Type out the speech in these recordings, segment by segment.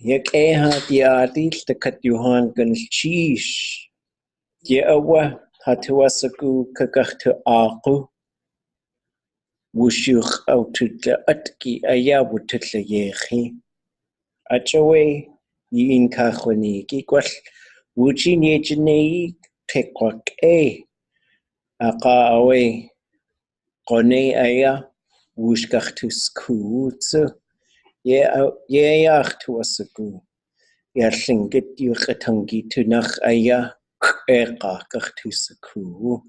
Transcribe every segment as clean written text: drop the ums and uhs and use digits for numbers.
Yak eha diadil the kat Johan Gnushed. Yeawa hatuasaku kakachtu aku. Wushuch oututla atki ayawututla yehi. Achawe yin kachwani kikwal. Wujin yejinei tekwak Aka awe kone aya wushkachtu skutsu. Ye achtuasaku. Ya Tlingit yukatangi tunach aya kachtusaku.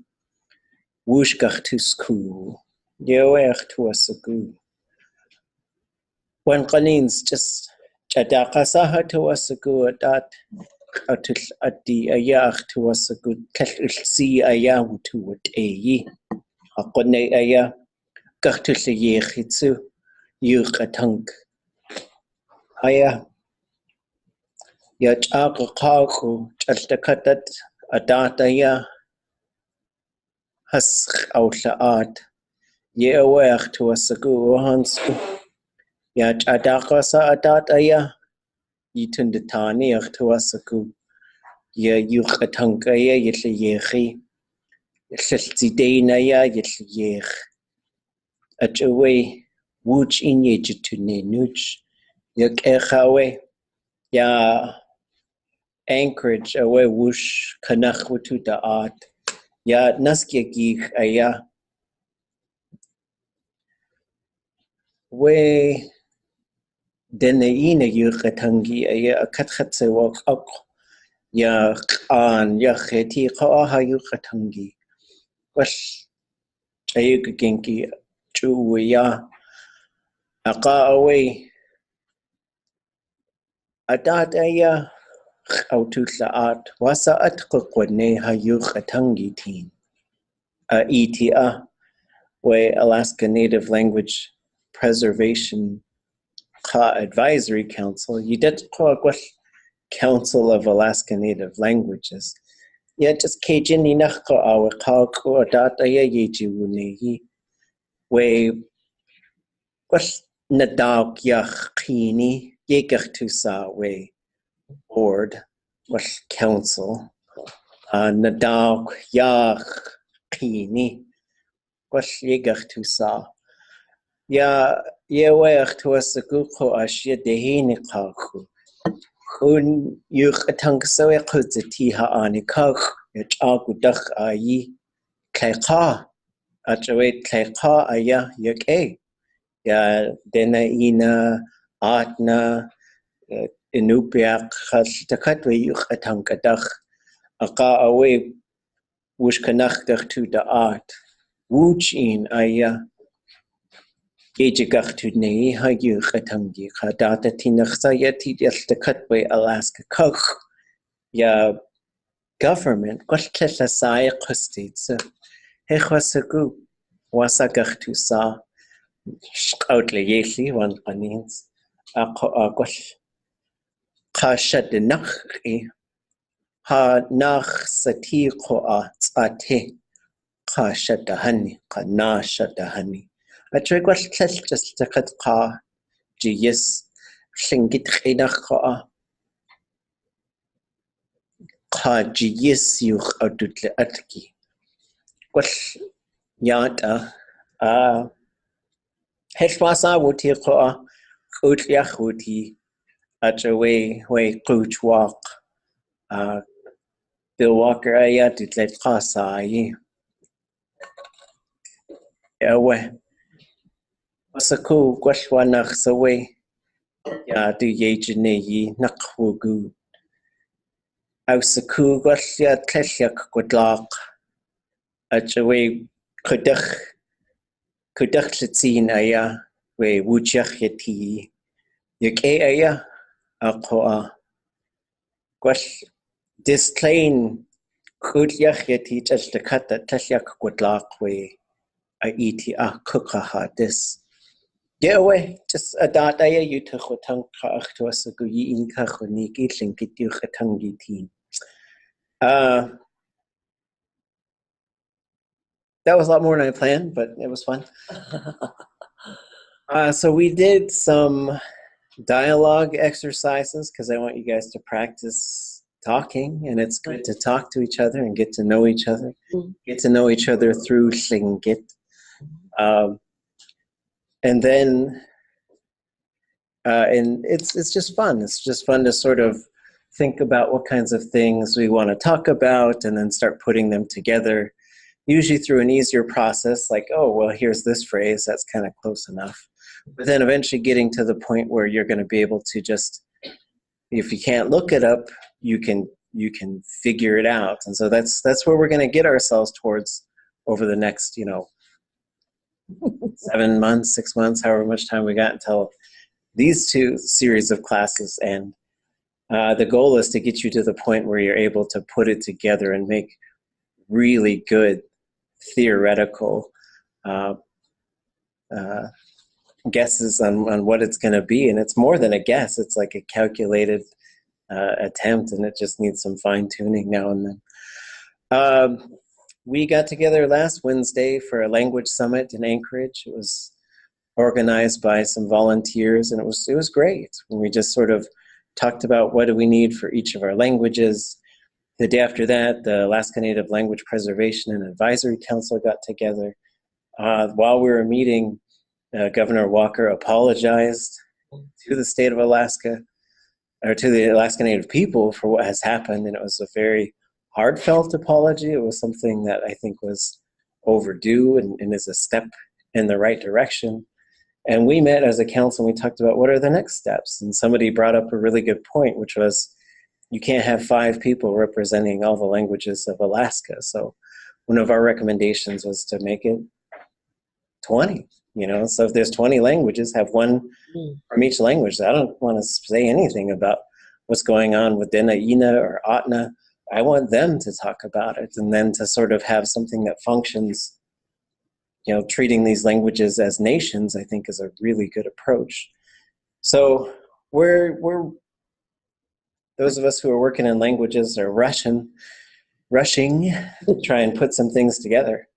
Wushkachtusku. Yewe achtuasaku. When Qanins just Chadakasaha tuasaku adat atul adi aya achtuasaku si aya wutuat Hakone aya kachtusayechitsu yukatang aya. Ya chaqaqaqu chaltakatat adataya has outlaat. Ye aware to a sagu hansku. Ya chadaqasa adataya yitun de tani to a sagu. Ya yuqatankaya yitli Siltideinaya yitli Achawe wuch in yejitune nuch. Yak echawe ya Anchorage away wush kanachwatu da art. Ya naskiagich aya we deneina yukatangi aya akathatse wak ak ya an ya kheti qaha yukatangi wash ayugenki chu ya aqa away adat aya oututla art wasa atqwane ha yukatangi tin ETA way Alaska Native Language Preservation Advisory Council, you did Council of Alaska Native Languages. Yeah, just Kajini Nachko our Kalko Data Yaji Wunehi, way was Nadak Yachini, Yekertusa way board, was council, Nadak Yachini, was Yekertusa. Ya yewer to us a guko ashia dehini kaku. Kun yuk atangsawe kuzatiha anikak, yach agudach ayi kaika. Achawe kaika aya yak Ya dena ina atna inupiak takatwe yuk atangadach. Aka awe wushkanach to the art. Wuchin aya. Gejigachtunei hayu katangi kadata tinachsayati yaltakatwe Alaska koch ya government kwaltlasaya kostits hechwasagu wasagachtusa outle yeli wan qanins kwal qashadenach ha nach satiqo tsate qashadahani qanashadahani Atrigwal just the cut car, Gs, Tlingit Redach Ka Gs Yuch Adutle Atki. Quash Yata, Heshwasa Wuti Koa, Kutliach Wuti, Ataway, way Kuch Walk, Bill Walker Ayat, it let Kasai. Away. Wasaku Gwashwanach Sawe Ya do Yejine Nakwogu Ausaku Gwashya Tleshyak Gwadlak Achawe Kudach Litzin Aya We Wujach Yeti Yake Aya Akoa Gwash Displain Kudyach Yeti Judge the Kata Tleshyak Gwadlak We Aiti Akukaha Dis. Yeah, way just a data you took a tongue to us a good in Kahonik, Tlingit you a tongue team. That was a lot more than I planned, but it was fun. So we did some dialogue exercises, because I want you guys to practice talking, and it's good to talk to each other and get to know each other. Get to know each other through Tlingit. And then, and it's just fun. It's just fun to sort of think about what kinds of things we want to talk about and then start putting them together, usually through an easier process, like, oh, well, here's this phrase, that's kind of close enough. But then eventually getting to the point where you're going to be able to just, if you can't look it up, you can figure it out. And so that's where we're going to get ourselves towards over the next, 7 months, 6 months, however much time we got until these 2 series of classes. And the goal is to get you to the point where you're able to put it together and make really good theoretical guesses on what it's going to be. And it's more than a guess. It's like a calculated attempt, and it just needs some fine-tuning now and then. We got together last Wednesday for a language summit in Anchorage. It was organized by some volunteers, and it was great. We just sort of talked about what do we need for each of our languages. The day after that, the Alaska Native Language Preservation and Advisory Council got together. While we were meeting, Governor Walker apologized to the state of Alaska, or to the Alaska Native people, for what has happened, and it was a very heartfelt apology. It was something that I think was overdue and is a step in the right direction. And we met as a council and we talked about what are the next steps. And somebody brought up a really good point, which was you can't have 5 people representing all the languages of Alaska. So one of our recommendations was to make it 20. So if there's 20 languages, have one from each language. I don't want to say anything about what's going on with Dena'ina or Atna. I want them to talk about it, and then to sort of have something that functions. Treating these languages as nations, I think, is a really good approach. So we're those of us who are working in languages are rushing to try and put some things together.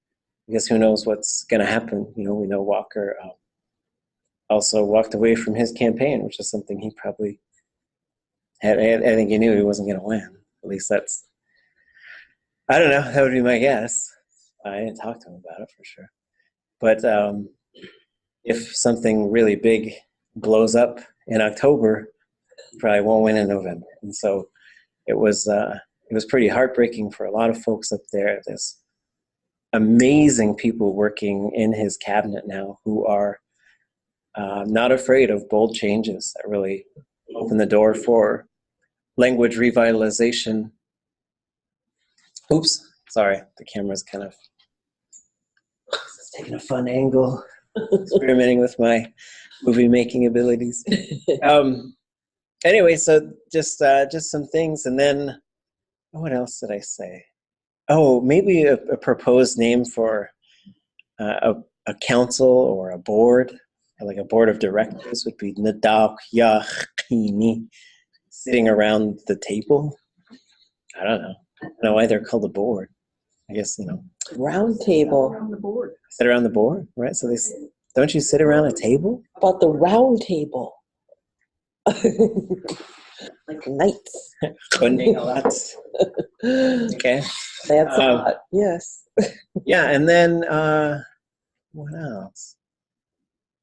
I guess who knows what's going to happen. We know Walker also walked away from his campaign, which is something he probably had. I think he knew he wasn't going to win. At least that's, I don't know, that would be my guess. I didn't talk to him about it for sure. But if something really big blows up in October, probably won't win in November. And so it was pretty heartbreaking for a lot of folks up there. There's amazing people working in his cabinet now who are not afraid of bold changes that really open the door for language revitalization. Oops, sorry, the camera's kind of taking a fun angle, experimenting with my movie making abilities. Anyway, so just some things, and then what else did I say? Oh, maybe a proposed name for a council or a board, like a board of directors, would be Nadak Yachini, sitting around the table. I don't know why they're called a board. I guess Round table. Around the board. Sit around the board, right? So don't you sit around a table? About the round table. Like knights. Okay. That's a lot, yes. Yeah, and then what else?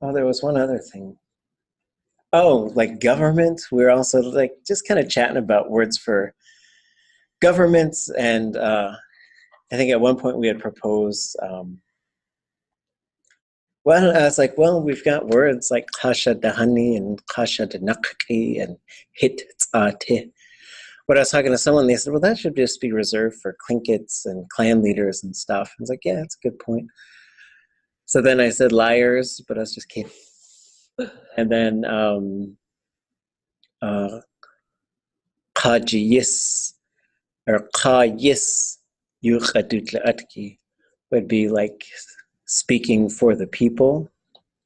Oh, there was one other thing. Oh, like government. We're also like just kind of chatting about words for governments, and I think at one point we had proposed, it's like, we've got words like kasha dahani and kasha danakki and hit tzate. But I was talking to someone, they said, well, that should just be reserved for Tlingits and clan leaders and stuff. I was like, yeah, that's a good point. So then I said liars, but I was just kidding. And then kajiyis or kayis yuqadutlaatki would be like speaking for the people.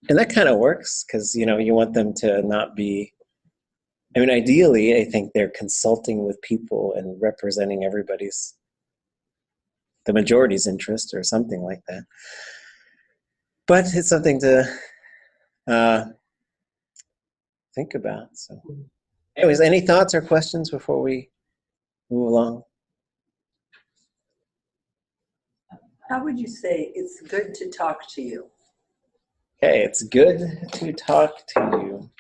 And that kind of works because, you want them to not be, ideally, I think they're consulting with people and representing the majority's interest or something like that. But it's something to think about. So, anyways, any thoughts or questions before we move along? How would you say it's good to talk to you? Okay, it's good to talk to you.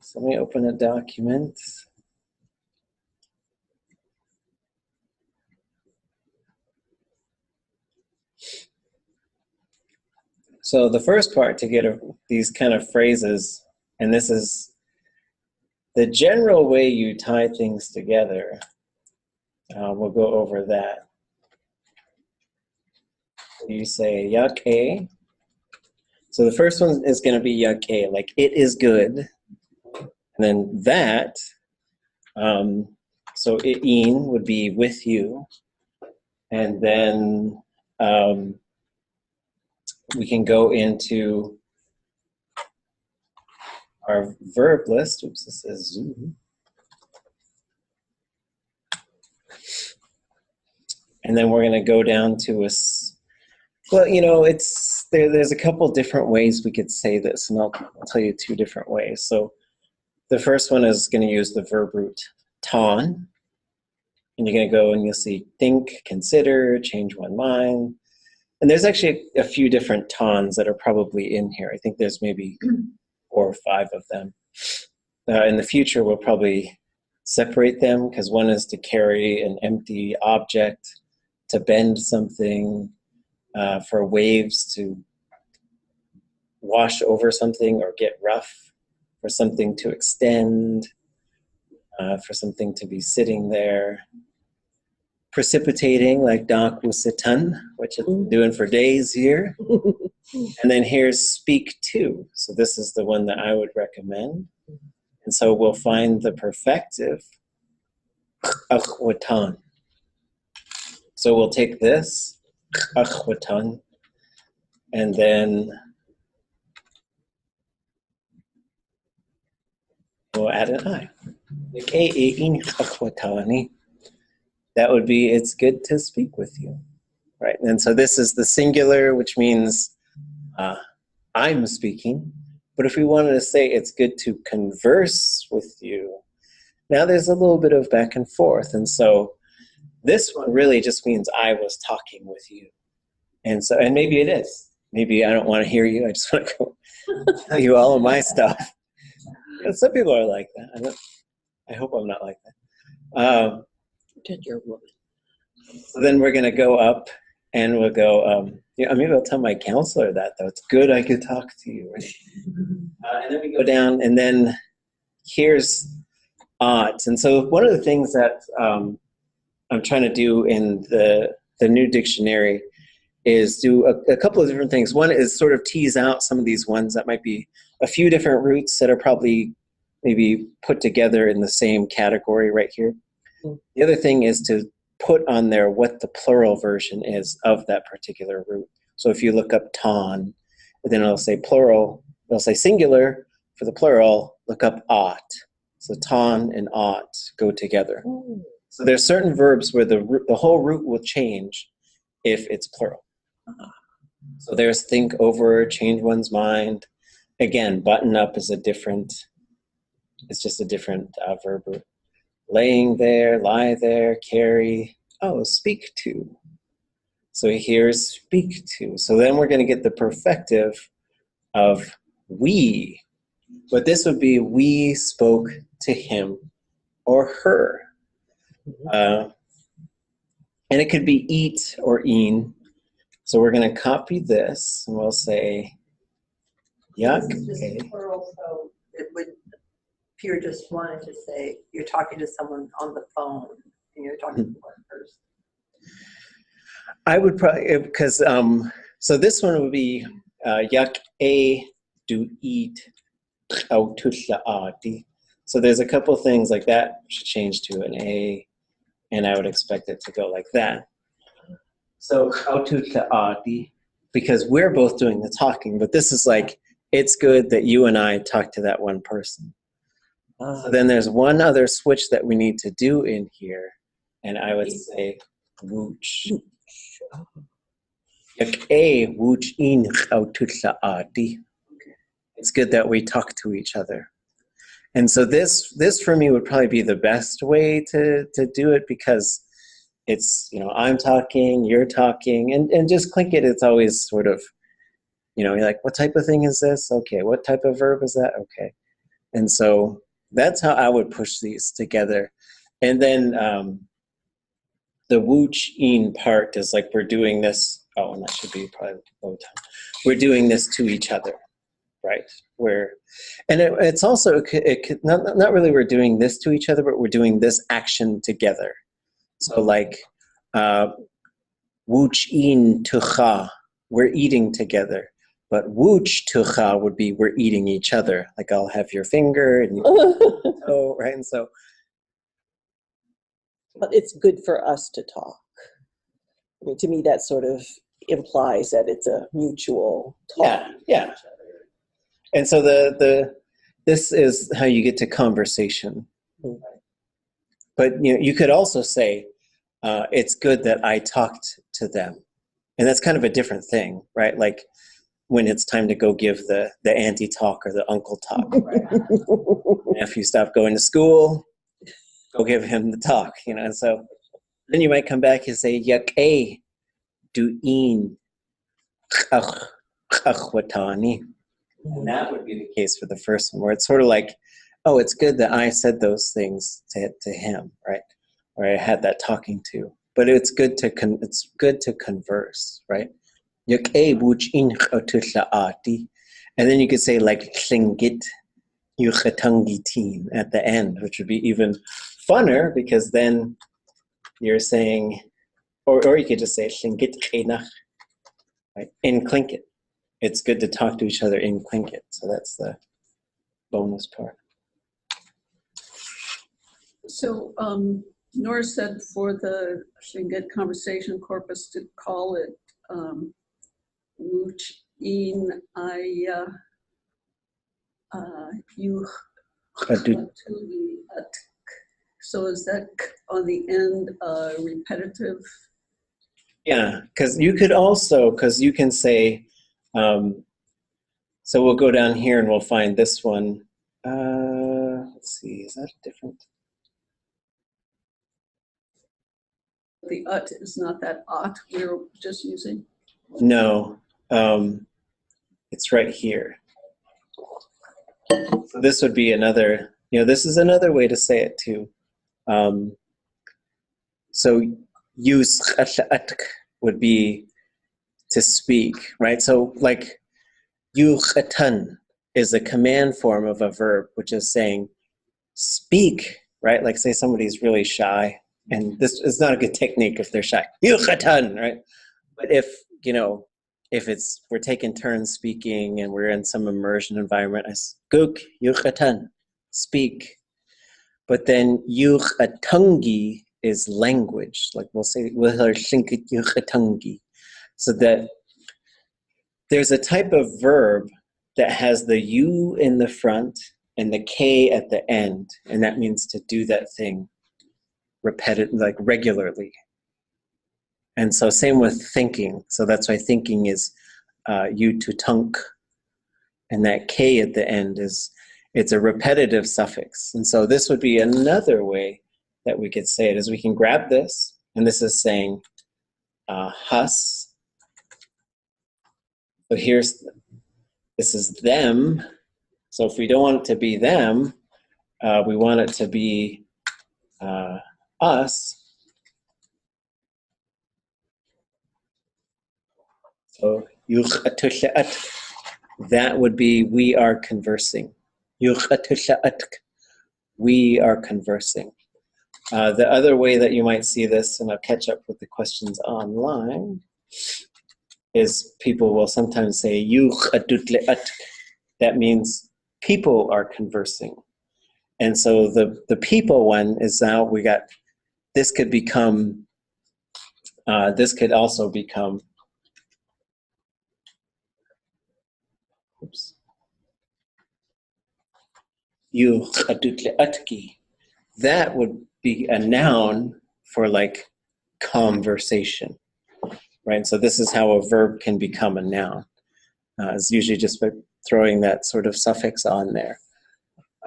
So let me open a document. So the first part to get these kind of phrases, and this is the general way you tie things together. We'll go over that. You say yak a. So the first one is going to be yak a, like it is good. And then that, so it in would be with you. And then we can go into our verb list. Oops, this says zoo. And then we're going to go down to a, well, you know, there's a couple different ways we could say this, and I'll tell you two different ways. So the first one is going to use the verb root ton. And you're going to go and you'll see think, consider, change one mind. And there's actually a few different tons that are probably in here. I think there's maybe 4 or 5 of them. In the future, we'll probably separate them because one is to carry an empty object, to bend something, for waves to wash over something or get rough, for something to extend, for something to be sitting there. Precipitating, like Doc Wusitan, which I'm doing for days here. And then here's speak to. So this is the one that I would recommend. And so we'll find the perfective, akhwatan. So we'll take this, akhwatan, and then we'll add an I. That would be, it's good to speak with you, right? And so this is the singular, which means I'm speaking. But if we wanted to say it's good to converse with you, now there's a little bit of back and forth. And so this one really just means I was talking with you. And so, and maybe it is. Maybe I don't want to hear you. I just want to go tell you all of my stuff. And some people are like that. I hope I'm not like that. Good, you're a woman. So then we're going to go up and we'll go, yeah, maybe I'll tell my counselor that, though. It's good I could talk to you. Right? And then we go down, and then here's odds. And so one of the things that I'm trying to do in the new dictionary is do a couple of different things. One is sort of tease out some of these ones that might be a few different roots that are probably maybe put together in the same category right here. The other thing is to put on there what the plural version is of that particular root. So if you look up ton, then it'll say plural, it'll say singular for the plural, look up ought. So ton and ought go together. So there's certain verbs where the whole root will change if it's plural. So there's think over, change one's mind. Again, button up is it's just a different verb root. Laying there, lie there, carry. Oh, speak to. So here's speak to. So then we're going to get the perfective of we. But this would be we spoke to him or her. And it could be eat or een. So we're going to copy this and we'll say yak. This is just plural, so it would, if you're just wanting to say you're talking to someone on the phone and you're talking to one person. I would probably, because, so this one would be yak a do eat au tusha'ati. So there's a couple things like that should change to an A, and I would expect it to go like that. So au tusha'ati, because we're both doing the talking, but this is like, it's good that you and I talk to that one person. So then there's one other switch that we need to do in here, and I would say wooch. Yak a wooch in au tusha'ati. it's good that we talk to each other. And so this for me would probably be the best way to do it, because it's, I'm talking, you're talking, and just Tlingit, it's always sort of, you're like, what type of thing is this? Okay, what type of verb is that? Okay. And so that's how I would push these together. And then the wooch in part is like we're doing this, and that should be probably low time. We're doing this to each other, right? And it's also, it could, not really we're doing this to each other, but we're doing this action together. So like, wooch in tucha, we're eating together. But wooch tucha would be we're eating each other. Like I'll have your finger and toe, right? And so. But it's good for us to talk. I mean, to me, that sort of implies that it's a mutual talk. Yeah. And so this is how you get to conversation. Mm-hmm. But you could also say, it's good that I talked to them. And that's kind of a different thing, right? Like when it's time to go give the auntie talk or the uncle talk. Right? If you stop going to school, go give him the talk, and so then you might come back and say, yak a du'in chachwatani. And that would be the case for the first one, where it's sort of like, oh, it's good that I said those things to him, right? Or I had that talking to. But it's good to converse, right? Yak a bu'in chatutla'ati. And then you could say like Tlingit yuchatangitin at the end, which would be even funner, because then you're saying, or you could just say Tlingit chenach, right? In Tlingit. It's good to talk to each other in Tlingit. So that's the bonus part. So Nora said for the Tlingit conversation corpus to call it Wuch in Aya Yuch. So is that on the end repetitive? Yeah, because you could also, because you can say, so we'll go down here and we'll find this one. Let's see, is that different? The ut is not that ot we're just using? No, it's right here. So this would be another, this is another way to say it too. So use would be to speak, right? So like yuchatan is a command form of a verb, which is saying speak, right? Like say somebody's really shy, and this is not a good technique if they're shy. Yuchatan, right? But if we're taking turns speaking and we're in some immersion environment, I guk yuchatan, speak. But then yuchatangi is language. Like we'll say yuchatangi. So that there's a type of verb that has the U in the front and the K at the end, and that means to do that thing like regularly. And so same with thinking. So that's why thinking is you to tunk, and that K at the end it's a repetitive suffix. And so this would be another way that we could say it, is we can grab this, and this is saying hus. So this is them. So if we don't want it to be them, we want it to be us. So that would be we are conversing. We are conversing. The other way that you might see this, and I'll catch up with the questions online, is people will sometimes say that means people are conversing. And so the people one is now we got, this could become, this could also become, oops, that would be a noun for like conversation, right? So this is how a verb can become a noun. It's usually just by throwing that sort of suffix on there.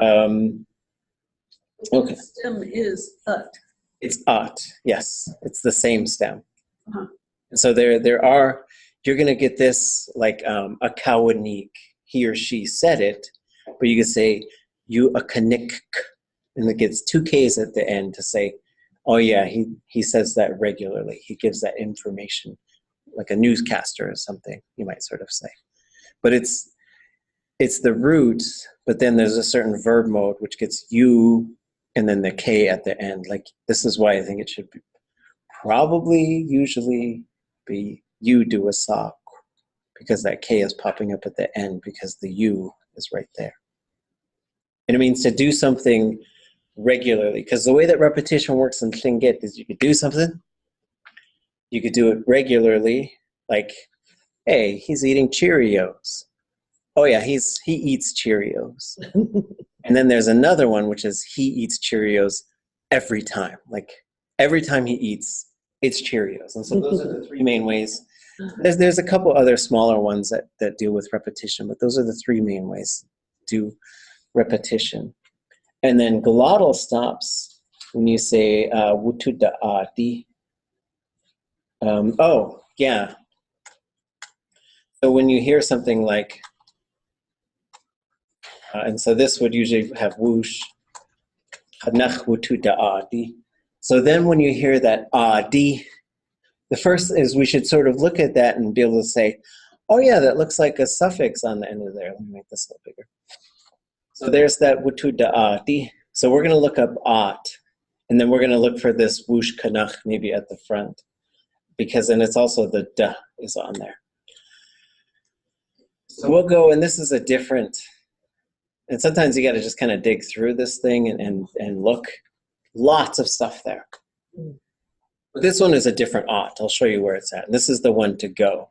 Okay. The stem is ut. It's at, yes. It's the same stem. Uh-huh. So there are, you're going to get this like a kawanik, he or she said it, but you could say you a kanik, and it gets 2 Ks at the end to say, oh yeah, he says that regularly. He gives that information, like a newscaster or something, you might sort of say. But it's the root, but then there's a certain verb mode which gets you and then the K at the end. Like, this is why I think it should be usually be you do a sock, because that K is popping up at the end because the U is right there. And it means to do something regularly, because the way that repetition works in Tlingit is you could do something, you could do it regularly, like, hey, he's eating Cheerios. Oh yeah, he eats Cheerios. And then there's another one, which is he eats Cheerios every time. Like, every time he eats, it's Cheerios. And so those are the 3 main ways. There's a couple other smaller ones that deal with repetition, but those are the 3 main ways to do repetition. And then glottal stops when you say wutu da'ati. Oh, yeah. So when you hear something like, and so this would usually have whoosh, hanach wutu da'ati. So then when you hear that adi, the first is we should sort of look at that and be able to say, oh yeah, that looks like a suffix on the end of there. Let me make this a little bigger. So there's that wutu da'ati. So we're going to look up at, and then we're going to look for this whoosh kanach maybe at the front, because then it's also the da is on there. So we'll go, and this is a different, and sometimes you got to just kind of dig through this thing and look. Lots of stuff there. But this one is a different ought. I'll show you where it's at. And this is the one to go.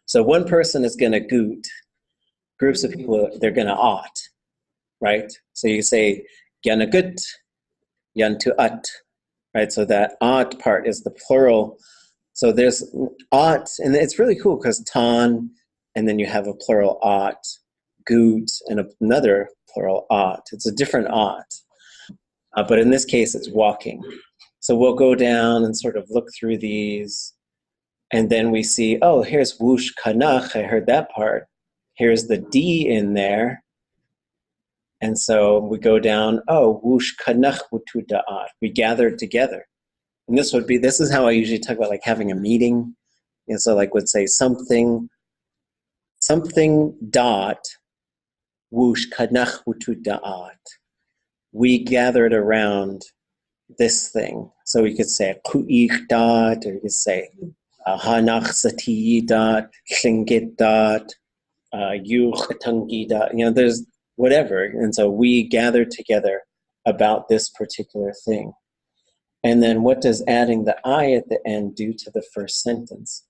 So one person is going to goot. Groups of people, they're going to ought, right? So you say, yana gut, yan to ut, right? So that ought part is the plural. So there's ought, and it's really cool because tan, and then you have a plural ought, goot, and another plural ought. It's a different ought. But in this case, it's walking. So we'll go down and sort of look through these. And then we see, oh, here's whoosh kanach. I heard that part. Here's the D in there. And so we go down, oh, whoosh kanach wutu da'at. We gathered together. And this is how I usually talk about like having a meeting. And so like would say something dot whoosh kanach wutu da'at. We gathered around this thing. So we could say ku'ik dot, or you could say hanach sati dot, Tlingit dot, yuchatangi dot, there's whatever. And so we gathered together about this particular thing. And then what does adding the I at the end do to the first sentence?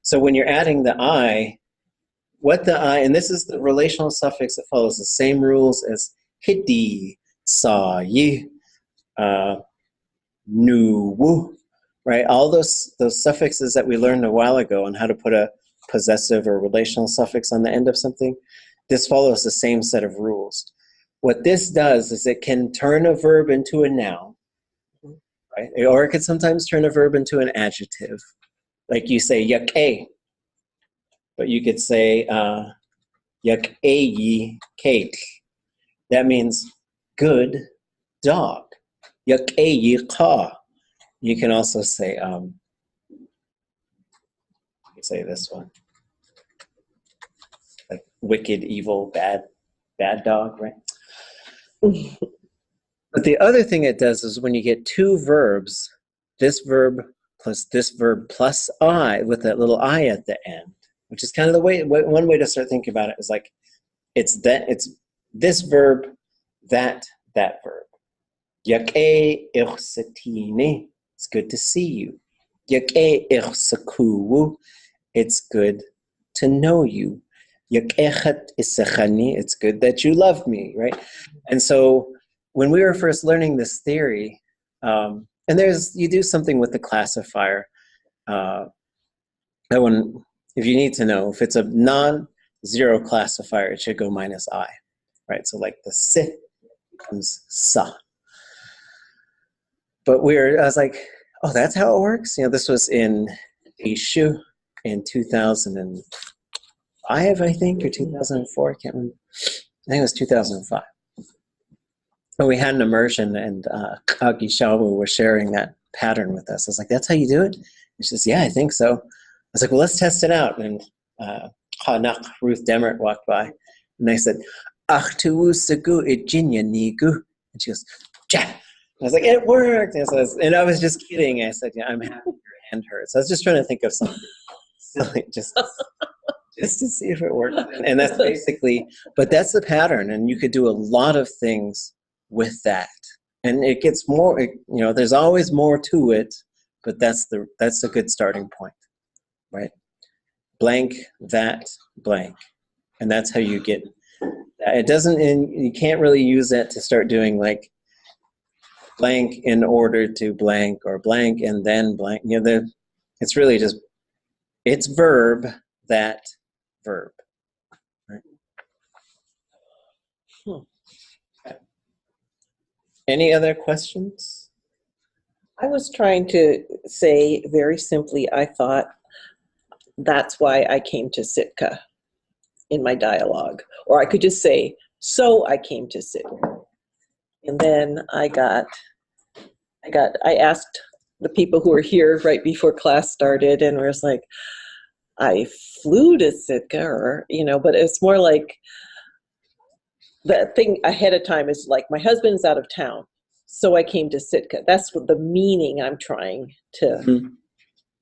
So when you're adding the I, what the I, and this is the relational suffix that follows the same rules as hiti, sa, yi, nu, wu, right? All those suffixes that we learned a while ago on how to put a possessive or relational suffix on the end of something, this follows the same set of rules. What this does is it can turn a verb into a noun, right? Or it could sometimes turn a verb into an adjective. Like you say yak-a, but you could say yak-a-yi kate. That means good dog. Yak-a-yi ka. You can also say, this one. Like wicked, evil, bad dog, right? But the other thing it does is when you get 2 verbs, this verb plus I with that little I at the end, which is kind of the way, one way to start thinking about it is like, it's this verb, that verb. Yak-e irsatini, it's good to see you. Yak-e irsakuwu, it's good to know you. Yak-echat isachani, it's good that you love me, right? And so when we were first learning this theory, and you do something with the classifier. That one, if you need to know, if it's a zero classifier, it should go minus I, right? So like the si becomes sa. But I was like, oh, that's how it works? This was in Ishu in 2005, I think, or 2004, I can't remember. I think it was 2005. But we had an immersion, and Kagi Shawu was sharing that pattern with us. I was like, that's how you do it? And she says, yeah, I think so. I was like, well, let's test it out. And Ruth Demert walked by, and I said, Ach tu sagu ijinya nigu. And she goes, ja. I was like, it worked. And I was just kidding. I said, yeah, I'm happy your hand hurts. I was just trying to think of something silly, just to see if it worked. And that's basically, but that's the pattern. And you could do a lot of things with that. And it gets more, there's always more to it, but that's a good starting point, right? Blank, that, blank. And that's how you get, it doesn't, you can't really use that to start doing like blank in order to blank or blank and then blank. It's really just, it's verb, that, verb. Right? Okay. Any other questions? I was trying to say very simply, I thought that's why I came to Sitka in my dialogue. Or I could just say, so I came to Sitka. And then I asked the people who were here right before class started, and was like, I flew to Sitka, but it's more like the thing ahead of time is like, my husband's out of town, so I came to Sitka. That's what the meaning I'm trying to,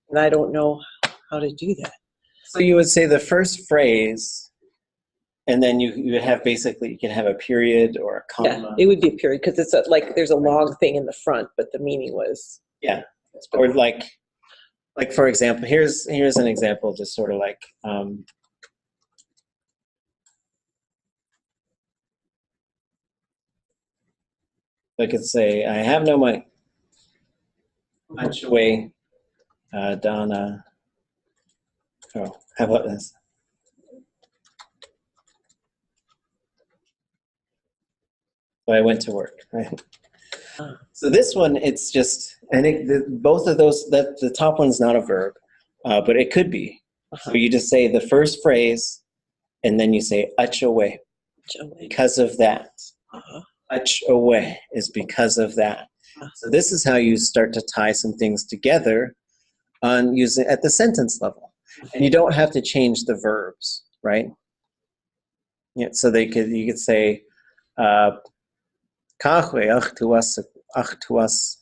and I don't know how to do that. So you would say the first phrase, and then you have basically, you can have a period or a comma. Yeah, it would be a period, because it's like there's a long thing in the front, but the meaning was. Yeah, or like for example, here's an example, just sort of like, I could say, I have no money. Much away, Donna. Oh, how about this? So I went to work, right? So this one, it's just, I think both of those, the top one's not a verb, but it could be. So you just say the first phrase, and then you say ach away, because of that. Ach away is because of that. So this is how you start to tie some things together on using at the sentence level. And you don't have to change the verbs, right? Yeah, so you could say, Kahwe achtuwas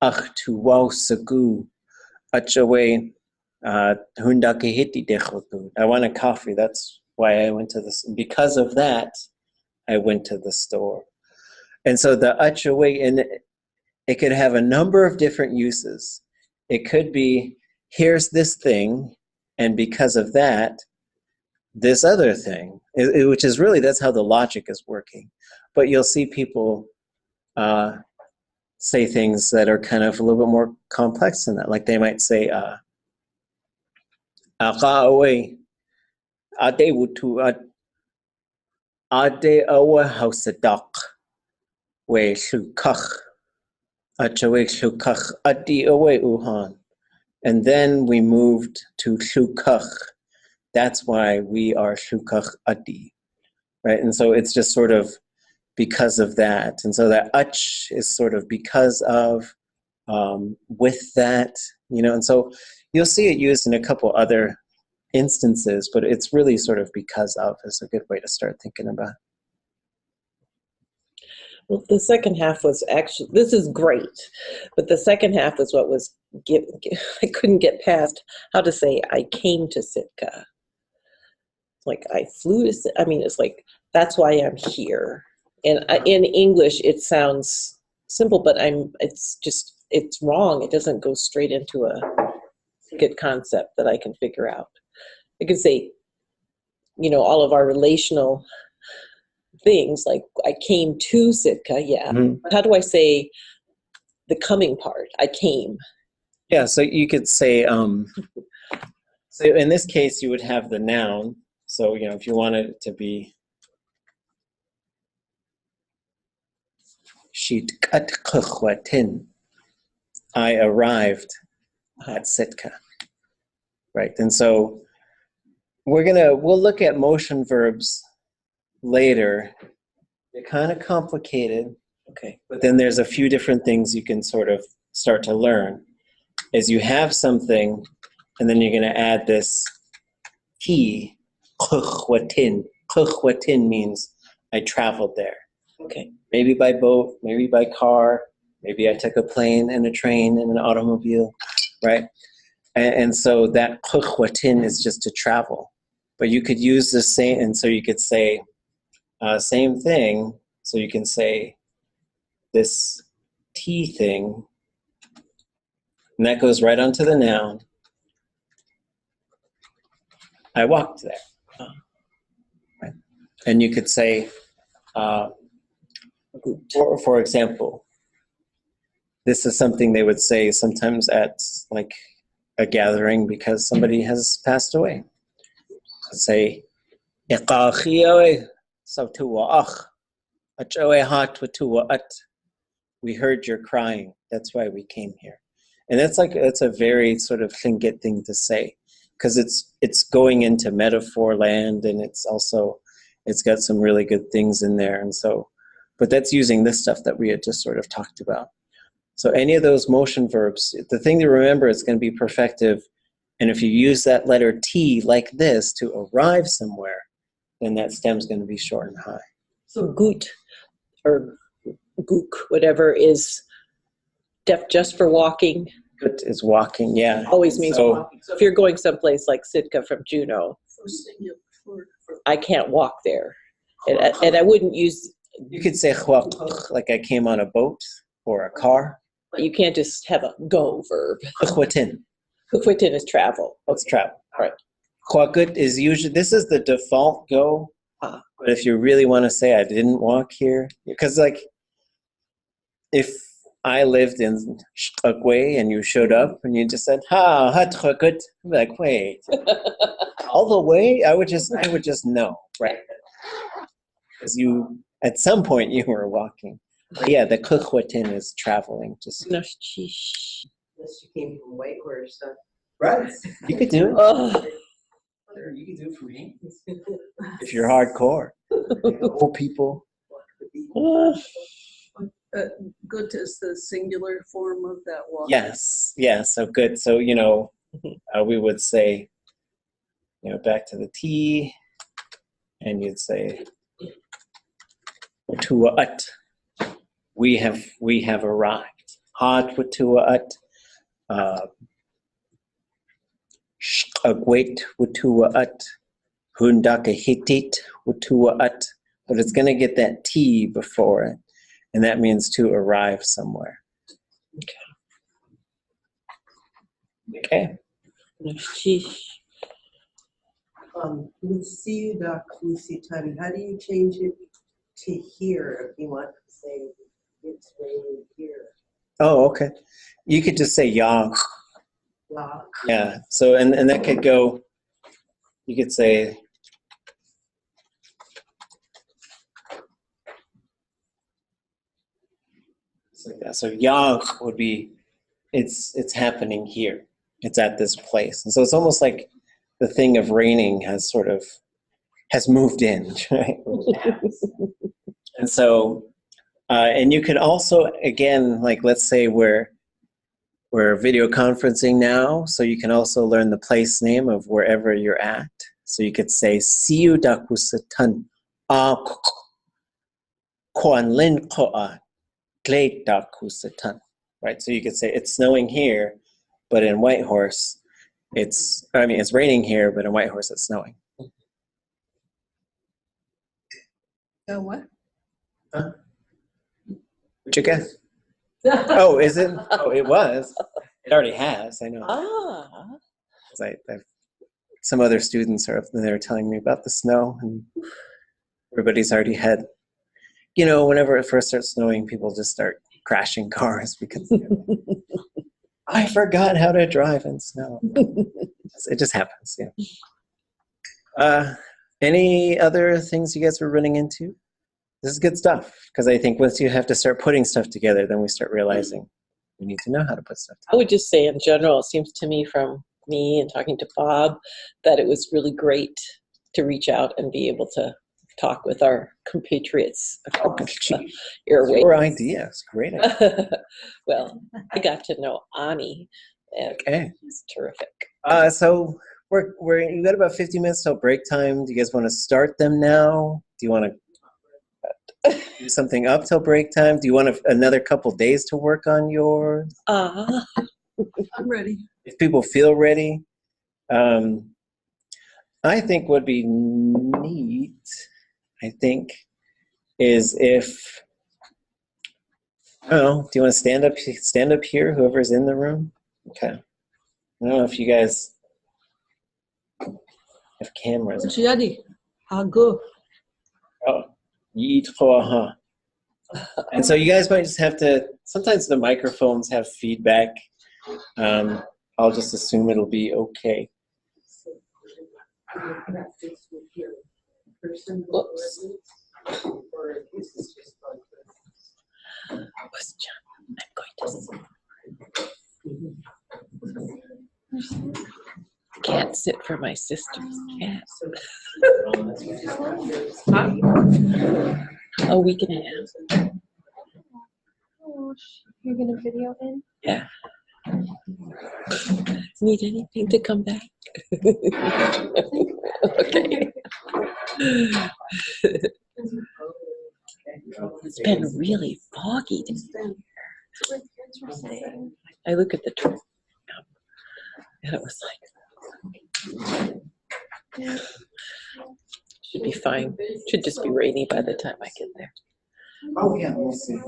sagu achawe hundake hiti dechotu. I want a coffee. That's why I went to this. Because of that, I went to the store. And so the achawe, and it could have a number of different uses. It could be, here's this thing, and because of that, this other thing, which is really, that's how the logic is working. But you'll see people say things that are kind of a little bit more complex than that. Like they might say, "Aqawe ade wutu ade awa hausadak we shukach achawe shukach adi awe uhan," and then we moved to shukach. That's why we are shukach adi, right? And so it's just sort of because of that. And so that ach is sort of because of, with that, and so you'll see it used in a couple other instances, but it's really sort of because of is a good way to start thinking about it. Well, the second half was actually, this is great, but the second half was what was, I couldn't get past how to say, I came to Sitka. Like I flew to, it's like, that's why I'm here. And in English, it sounds simple, but it's wrong. It doesn't go straight into a good concept that I can figure out. I could say, all of our relational things, like I came to Sitka, yeah. Mm-hmm. But how do I say the coming part? I came. Yeah, so you could say, so in this case, you would have the noun. So, if you wanted it to be Shitkat Kuchwatin, I arrived at Sitka, right? And so we'll look at motion verbs later. They're kind of complicated, Okay. but then there's a few different things you can sort of start to learn. Is you have something, and then you're going to add this T, Kuchwatin. Kuchwatin means I traveled there. Okay. Maybe by boat, maybe by car, maybe I took a plane and a train and an automobile, right? And so that kuchwatin is just to travel. But you could use the same, and so you could say same thing. So you can say this T thing, and that goes right onto the noun. I walked there. Right? And you could say, for example, this is something they would say sometimes at like a gathering because somebody has passed away. Say, we heard you're crying. That's why we came here. And that's a very sort of Tlingit thing to say, because it's going into metaphor land, and it's got some really good things in there. And so, but that's using this stuff that we had just sort of talked about. So any of those motion verbs, the thing to remember is going to be perfective. And if you use that letter T like this to arrive somewhere, then that stem's going to be short and high. So gut or gook, whatever, is just for walking. Gut is walking, yeah. Always means walking. So if you're going someplace like Sitka from Juneau, I can't walk there. And I wouldn't use... You could say like I came on a boat or a car. You can't just have a go verb. Kuchwatin. Kuchwatin is travel. Let's travel. All right. Kwakut is usually, this is the default go. But if you really want to say I didn't walk here, because like if I lived in Shtukwe and you showed up and you just said, ha, kwakut, I'd be like, wait, all the way? I would just know, right? Because at some point you were walking. But yeah, the kuchwatin is traveling. Just Gnushed. Unless you came from Whitehorse, so. right. You could do it. Oh. You can do it for me. If you're hardcore. Old people. Good is the singular form of that walk. Yes. Yeah. So good. So, we would say, back to the T, and you'd say, Tua'at. We have arrived. Had Watua'at. Shqagwait Watua'at. Hundaka Hitit Watua'at. But it's going to get that T before it. And that means to arrive somewhere. Okay. With Siyudak Lusitani, how do you change it to here if you want to say it's raining here? Oh, okay. You could just say yang. Yeah. Yeah. So and that could go, you could say like that. So yang would be it's happening here. It's at this place. And so it's almost like the thing of raining has moved in, right? And so and you could also, again, like let's say we're video conferencing now, so you can also learn the place name of wherever you're at. So you could say siu dakusatan koanlin koa glade dakusatan. Right? So you could say it's snowing here, but in Whitehorse it's raining here, but in Whitehorse it's snowing. What? Huh? What'd you guess? Oh, is it? Oh, it was. It already has. I know. Ah. Some other students are up there telling me about the snow, and everybody's already had. Whenever it first starts snowing, people just start crashing cars because I forgot how to drive in snow. It just happens. Yeah. Any other things you guys are running into? This is good stuff, because I think once you have to start putting stuff together, then we start realizing we need to know how to put stuff I would just say in general, it seems to me from me and talking to Bob that it was really great to reach out and be able to talk with our compatriots across the together. airwaves. Your ideas, great idea. Well, I got to know Ani, and Okay. he's terrific. So you got about 50 minutes till break time. Do you guys want to start them now? Do you want to do something up till break time? Do you want another couple days to work on yours? Ah, I'm ready. If people feel ready, I think would be neat, I think, is if, I don't know, do you want to stand up here, whoever's in the room? Okay. I don't know if you guys have cameras. Yeti, how good. Oh, yeet huh. And so you guys might just have to, sometimes the microphones have feedback. I'll just assume it'll be okay. whoops. Was John? I'm going to can't sit for my sister's cat. A week and a half. You're gonna video in? Yeah. Need anything to come back? Okay. It's been really foggy. I look at the tree, and it was like, should be fine. Should just be rainy by the time I get there. Oh, yeah, we'll see.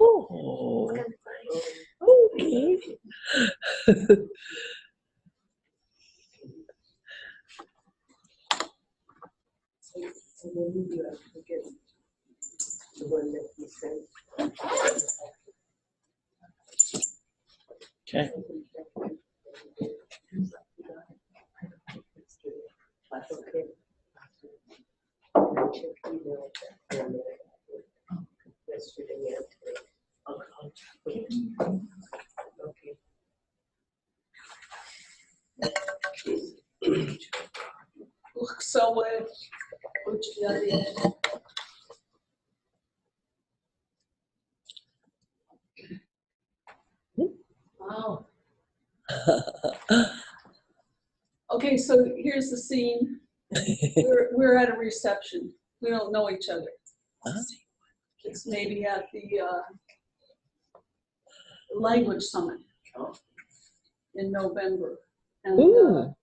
Oh, okay. So when you get the one that you sent. Okay. Okay. Check email yesterday and today. I'll contact you. Okay. Looks so way. Wow. Okay, so here's the scene. We're at a reception. We don't know each other. It's maybe at the language summit in November. And Ooh.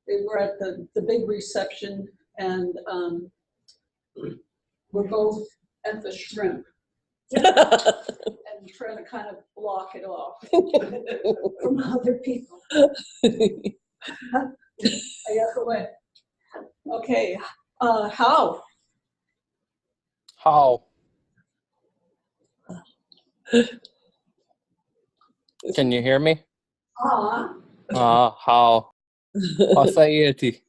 we're at the big reception, and we're both at the shrimp and trying to kind of block it off from other people. I got the way. Okay, how? How? Can you hear me? How? What's a Yeti?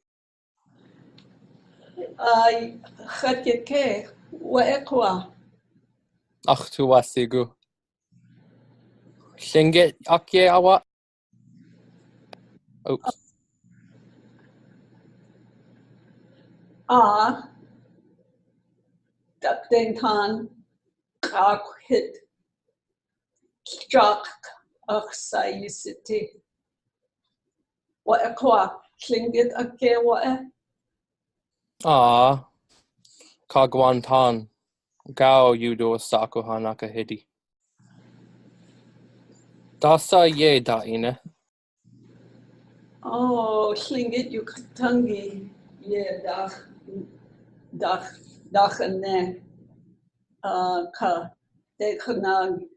خدك وإقوى. Ach, tu wasigu. Tlingit akye awa. Oops. Dapdenkan hit Jock Oxayisiti. وإقوى Tlingit أكي وإ. Kagwantan. Gao yudo saku hanaka hidi. Dasa ye daine. Oh, Tlingit Yukatangi. Yeah, dach and ne. Ka dekanag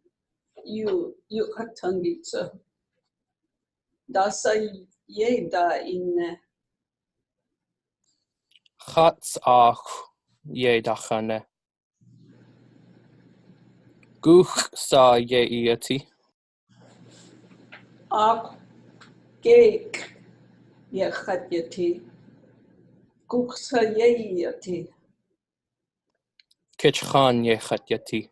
Yukatangi. So Dasa ye daine. Chats ach ye dachane. Guch sa ye Yeti. Ak geek ye chat yeti. Guksa ye yeti. Kitchan ye chat yeti.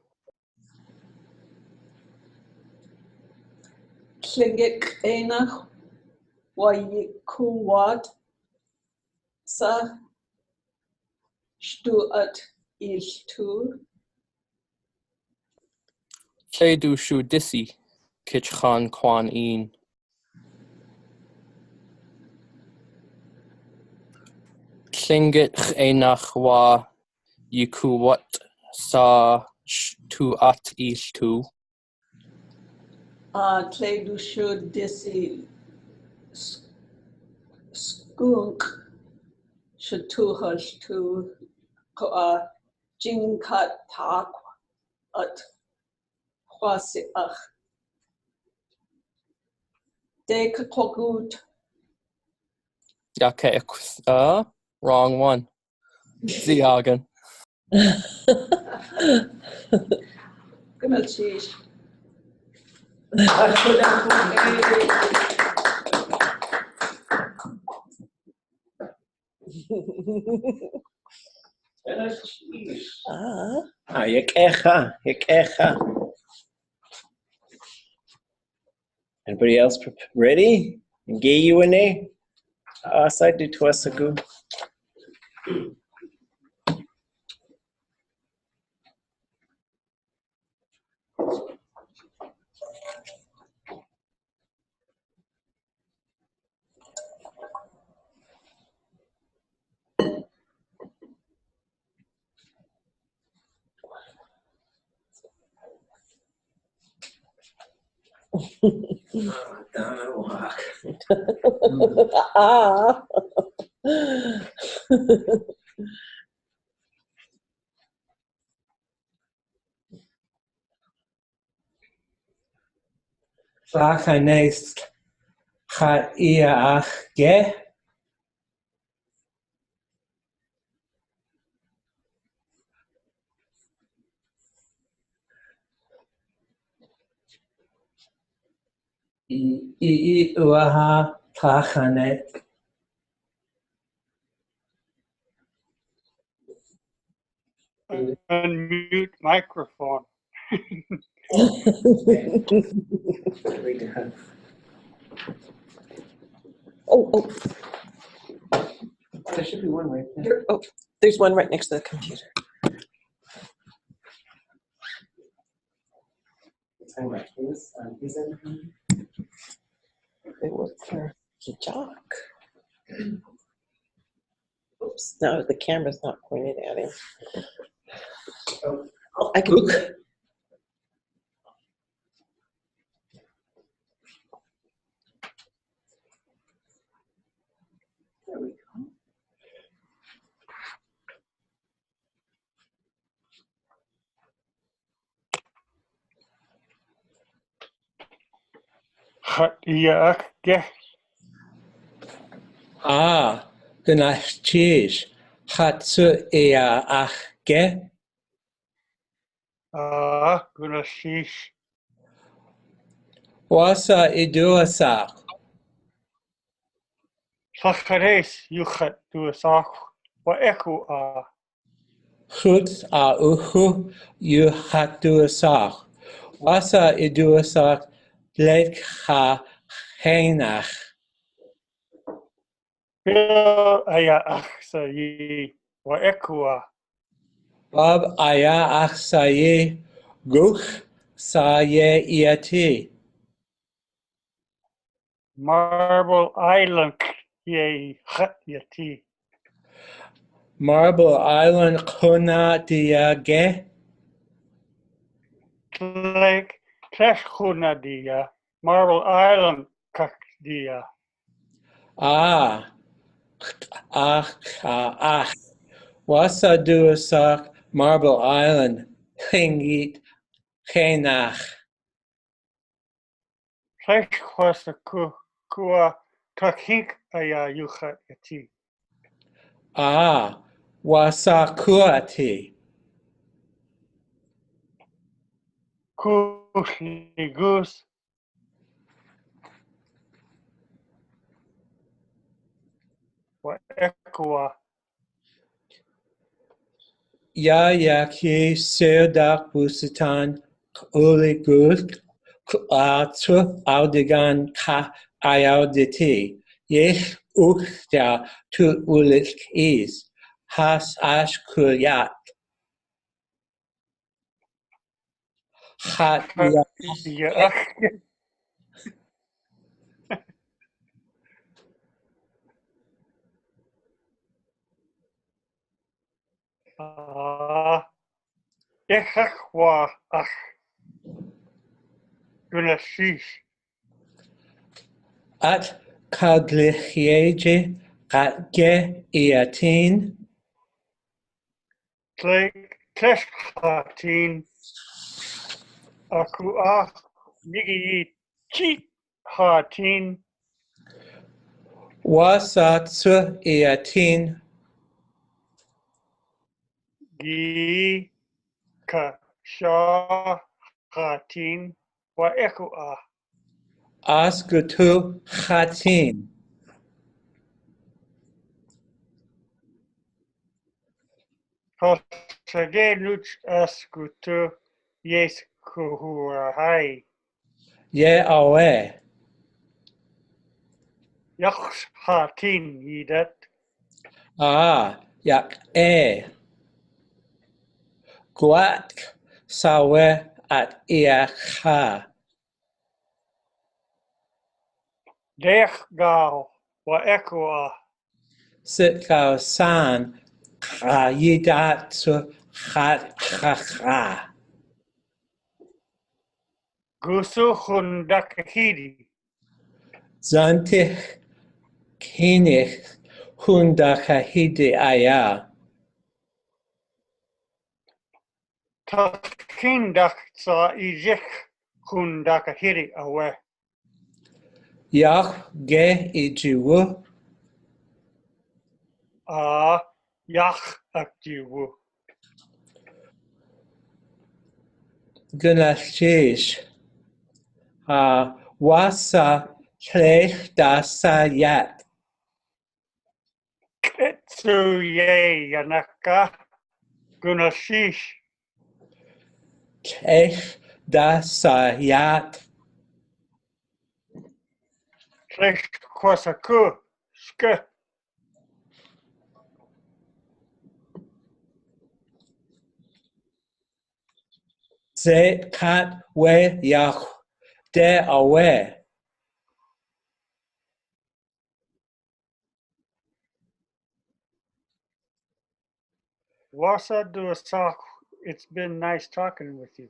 Tlingit enach wa ye kuwat sa stu at iltu. Kledu shu disi. Kitchan kwan een. Tlingit enach wa yikuwat sa stu at iltu. Tledu should disi skunk should tu hush to jinkat tak at kwasi ach. De kogut. Yake wrong one. Ziagan. Gonna cheese. Yekecha. Anybody else ready? Gay you in there? Aside do twasagu. Ah. Lachanes cha iach ge. I uaha tachane. Unmute microphone. Oh, There should be one right there. there's one right next to the computer. They work for the jock. Oops, no, the camera's not pointed at him. Oh, I can. There we go. Gnushed. Gnushed. Hatsu iach ge. Gnushed. Wasa iduasak. Lachanes yuchat duasach wa eku Chut a uchu yu hatuasak. Wasa iduasak lek ha henach. Bil aya achsa yi wa eku Bob aya achsaye guch saye Yeti. Marble Island ye chat yeti. Marble Island kuna diage. Tlechuna dia. Marble Island kak dia. Ah. Wasa duasak Marble Island. Tlingit kenach. Tlechwasa kua takink aya yuchat yeti. Ah. Wasa kuati. Kushli goose. wa ekua. Ya yaki serdak busitan uligurt atu audigan ka ayauditi. Yech ukta tu ulik is. Has ash kuryat. Hat ya. Ya. Ekwa ach. Gnushed. At kadlichieje katge iatin. Tlingit akua nigi chi hatin Wasatsu iatin. gi ka sha hatin wa ekua. Askutu chatin. Hosage nuch askutu yes kuhuahai. Ye awe. Yaks hatin yidat. Yak e. Guat sawe at iacha. Dech gao wa ekua. Sitka san yidatsu chat chacha. Gusu hundakahidi. Zantich kinich hundakahidi aya. Takindak sa ijik hundakahidi awe. Yak ge ijiwu. Yach akjiwu. Gnushed. Wasa tlech dasa yat. Ketsuye yanaka. Gunashish. Tlech dasa yat. Klesh kwasaku. Ske. Zet kat we yach de awe. Wasa do a sock. It's been nice talking with you.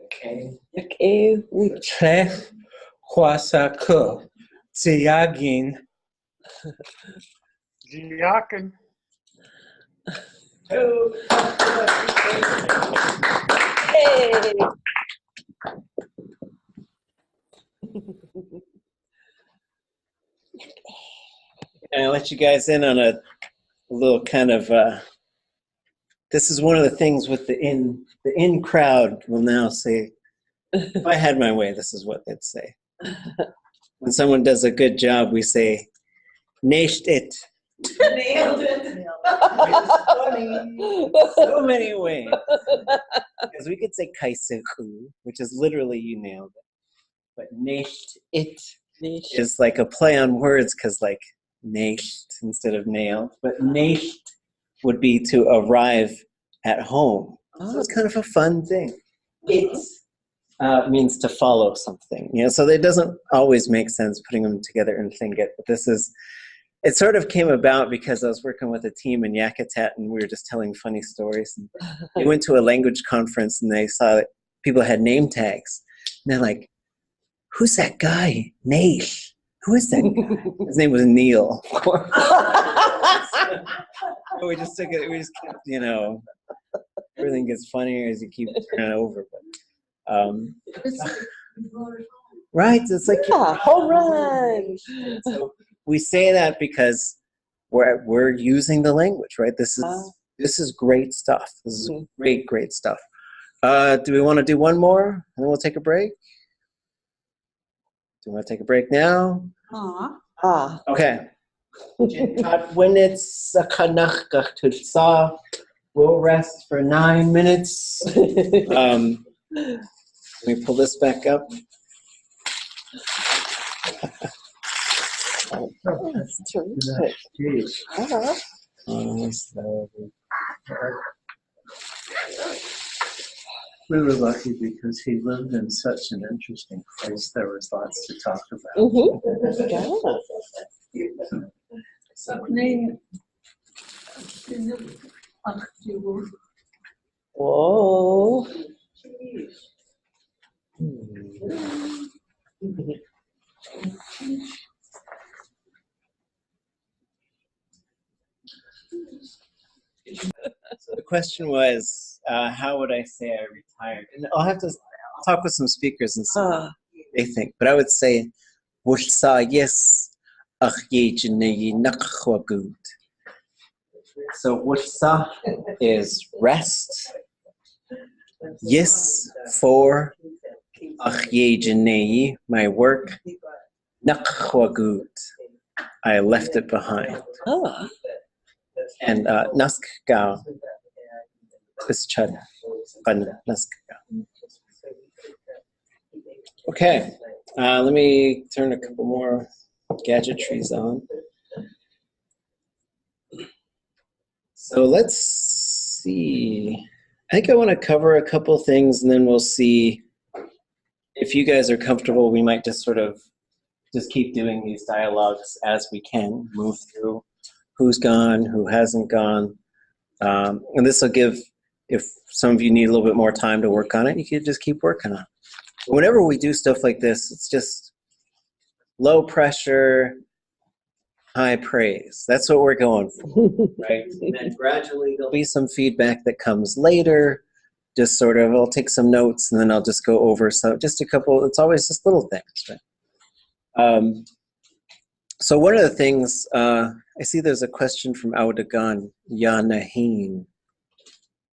Okay. Tlech kwasaku. Ziyagin. Ziyakin. Hey. And I'll let you guys in on a little kind of, this is one of the things with the in crowd will now say, if I had my way, this is what they'd say. When someone does a good job, we say, Gnushed it. Nailed it. So many ways. Because we could say kaiseku, which is literally you nailed it. But Gnushed it is like a play on words because like gnushed instead of nailed. But gnushed would be to arrive at home. So it's kind of a fun thing. It means to follow something. You know, so it doesn't always make sense putting them together in Tlingit. But this is, it sort of came about because I was working with a team in Yakutat and we were just telling funny stories. And they went to a language conference and they saw that people had name tags. And they're like, who's that guy? Naish. Who is that guy? His name was Neil. We just took it, we just kept, you know, everything gets funnier as you keep turning over. But, right, it's like home run. So we say that because we're using the language, right? This is This is great stuff. This is great, great stuff. Do we want to do one more and then we'll take a break? Do you want to take a break now? Okay. When it's a kanach gachtursa, we'll rest for 9 minutes. Let me pull this back up. That's terrific. We were lucky because he lived in such an interesting place. There was lots to talk about. So name. Whoa. So the question was, how would I say I retired? And I'll have to talk with some speakers and see what they think. But I would say, yes, so whatsa is rest. Yes for my work. I left it behind. And naskga Christian. Okay, let me turn a couple more gadgetries on. So let's see. I think I want to cover a couple things and then we'll see if you guys are comfortable. We might just sort of just keep doing these dialogues as we can, move through who's gone, who hasn't gone. And this will give, if some of you need a little bit more time to work on it, you can just keep working on it. Whenever we do stuff like this, it's just low pressure, high praise. That's what we're going for, right? And then gradually there'll be some feedback that comes later. Just sort of, I'll take some notes and then I'll just go over just a couple. It's always just little things, right? So one of the things, I see there's a question from Audagan, Ya Nahin.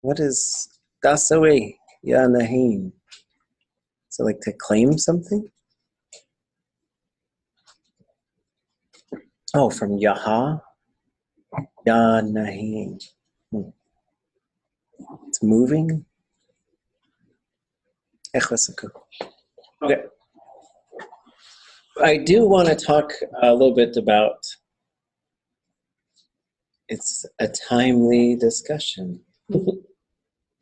What is Dasawe, Ya Nahin? So like to claim something? Oh, from Yaha? Ya Nahin. It's moving? Okay. I do want to talk a little bit about, it's a timely discussion.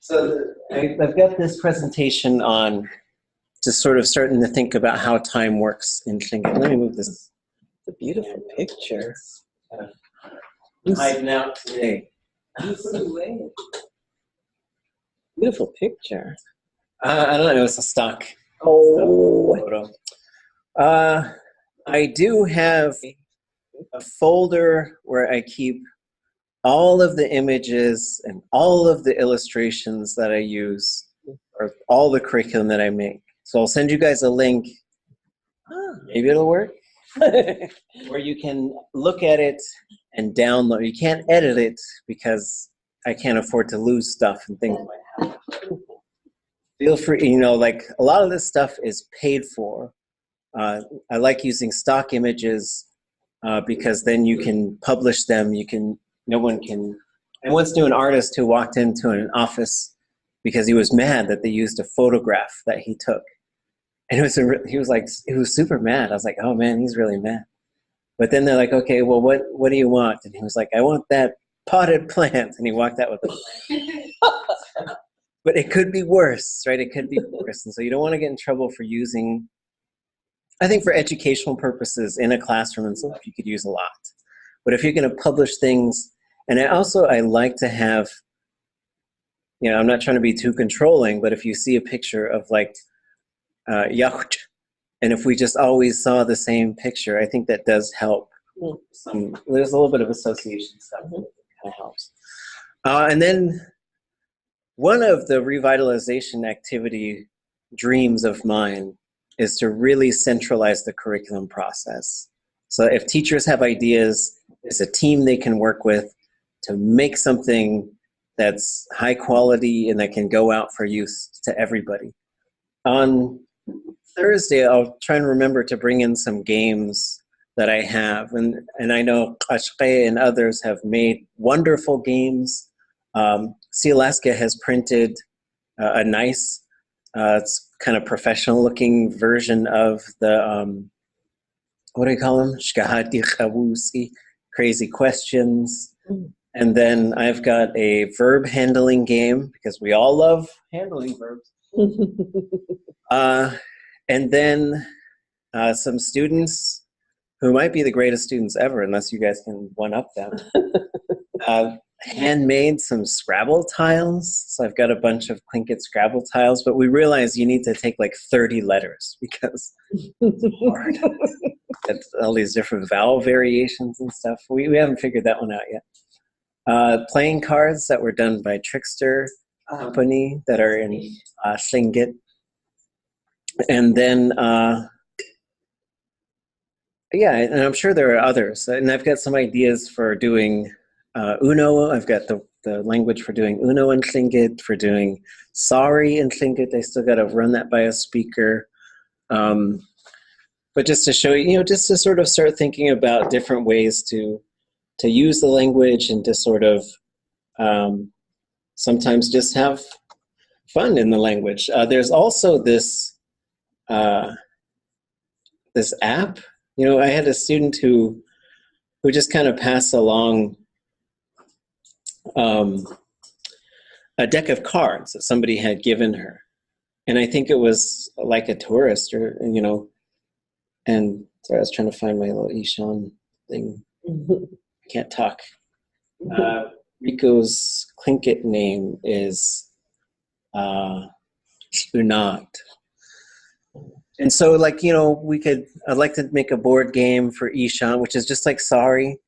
So I've got this presentation on just sort of starting to think about how time works in Tlingit. Let me move this. It's a beautiful picture. Hiding out today. Beautiful picture. I don't know, it's a stock Oh. photo. I do have a folder where I keep all of the images and all of the illustrations that I use, or all the curriculum that I make. So I'll send you guys a link. Maybe it'll work. Where you can look at it and download. You can't edit it because I can't afford to lose stuff and things like that. Feel free, you know, like a lot of this stuff is paid for. I like using stock images because then you can publish them. No one can. I once knew an artist who walked into an office because he was mad that they used a photograph that he took. And he was super mad. I was like, oh man, he's really mad. But then they're like, okay, well, what do you want? And he was like, I want that potted plant. And he walked out with it. But it could be worse, right? It could be worse. And so you don't want to get in trouble for using, I think for educational purposes in a classroom and stuff, you could use a lot. But if you're going to publish things, and I like to have, you know, I'm not trying to be too controlling, but if you see a picture of like yacht, and if we just always saw the same picture, I think that does help. There's a little bit of association stuff that kind of helps. And then one of the revitalization activity dreams of mine is to really centralize the curriculum process. So if teachers have ideas, there's a team they can work with to make something that's high quality and that can go out for use to everybody. On Thursday, I'll try and remember to bring in some games that I have. And I know Gnushed and others have made wonderful games. Alaska has printed a nice, it's kind of professional looking version of the, what do you call them? Shkahati Khawusi, Crazy Questions. And then I've got a verb handling game because we all love handling verbs. And then some students who might be the greatest students ever, unless you guys can one-up them, handmade some Scrabble tiles. So I've got a bunch of Tlingit Scrabble tiles, but we realized you need to take like 30 letters because it's hard. It's all these different vowel variations and stuff. We haven't figured that one out yet. Playing cards that were done by Trickster Company that are in Tlingit. And then, yeah, and I'm sure there are others. And I've got some ideas for doing Uno. I've got the language for doing Uno in Tlingit, for doing sorry in Tlingit. I still got to run that by a speaker. But just to show you, just to sort of start thinking about different ways to use the language and to sort of sometimes just have fun in the language. There's also this this app. I had a student who just kind of passed along a deck of cards that somebody had given her, and I think it was like a tourist, or and sorry, I was trying to find my little Ishan thing. I can't talk. Rico's Tlingit name is Unat. And so, I'd like to make a board game for Ishan, which is just like sorry.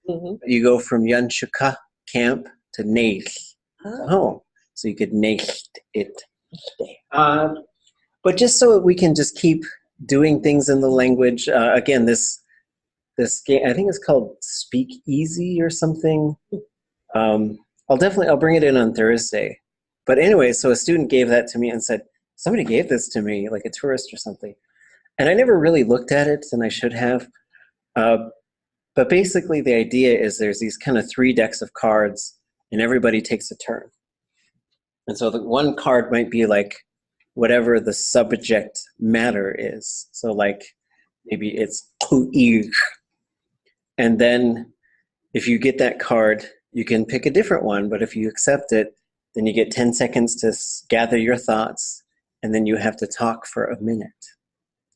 You go from Yanshuka camp to Neich home. So you could Neich it. But just so we can just keep doing things in the language. Again, this game, I think it's called Speak Easy or something. I'll bring it in on Thursday. But anyway, so a student gave that to me and said, somebody gave this to me, like a tourist or something. And I never really looked at it, and I should have. But basically the idea is there's these kind of 3 decks of cards, and everybody takes a turn. And so the one card might be like whatever the subject matter is. So like maybe it's ku'ir. And then if you get that card, you can pick a different one, but if you accept it, then you get 10 seconds to gather your thoughts, and then you have to talk for a minute.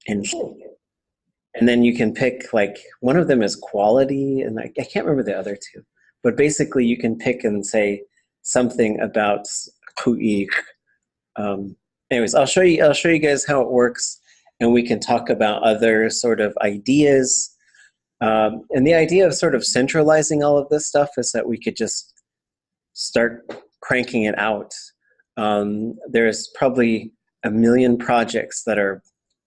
And then you can pick, like, one of them is quality, and I can't remember the other 2. But basically you can pick and say something about ku'ir. Anyways, I'll show you guys how it works, and we can talk about other sort of ideas. And the idea of sort of centralizing all of this stuff is that we could just start cranking it out. There's probably 1 million projects that are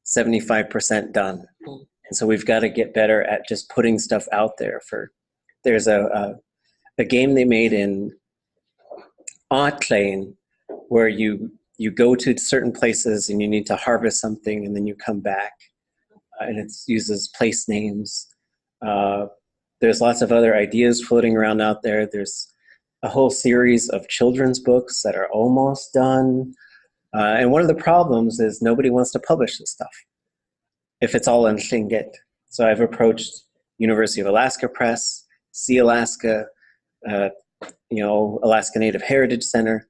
75% done. And so we've got to get better at just putting stuff out there. There's a game they made in Tlingit where you go to certain places and you need to harvest something, and then you come back, and it uses place names. There's lots of other ideas floating around out there. There's a whole series of children's books that are almost done. And one of the problems is nobody wants to publish this stuff if it's all in Tlingit. So I've approached University of Alaska Press, Alaska, Alaska Native Heritage Center,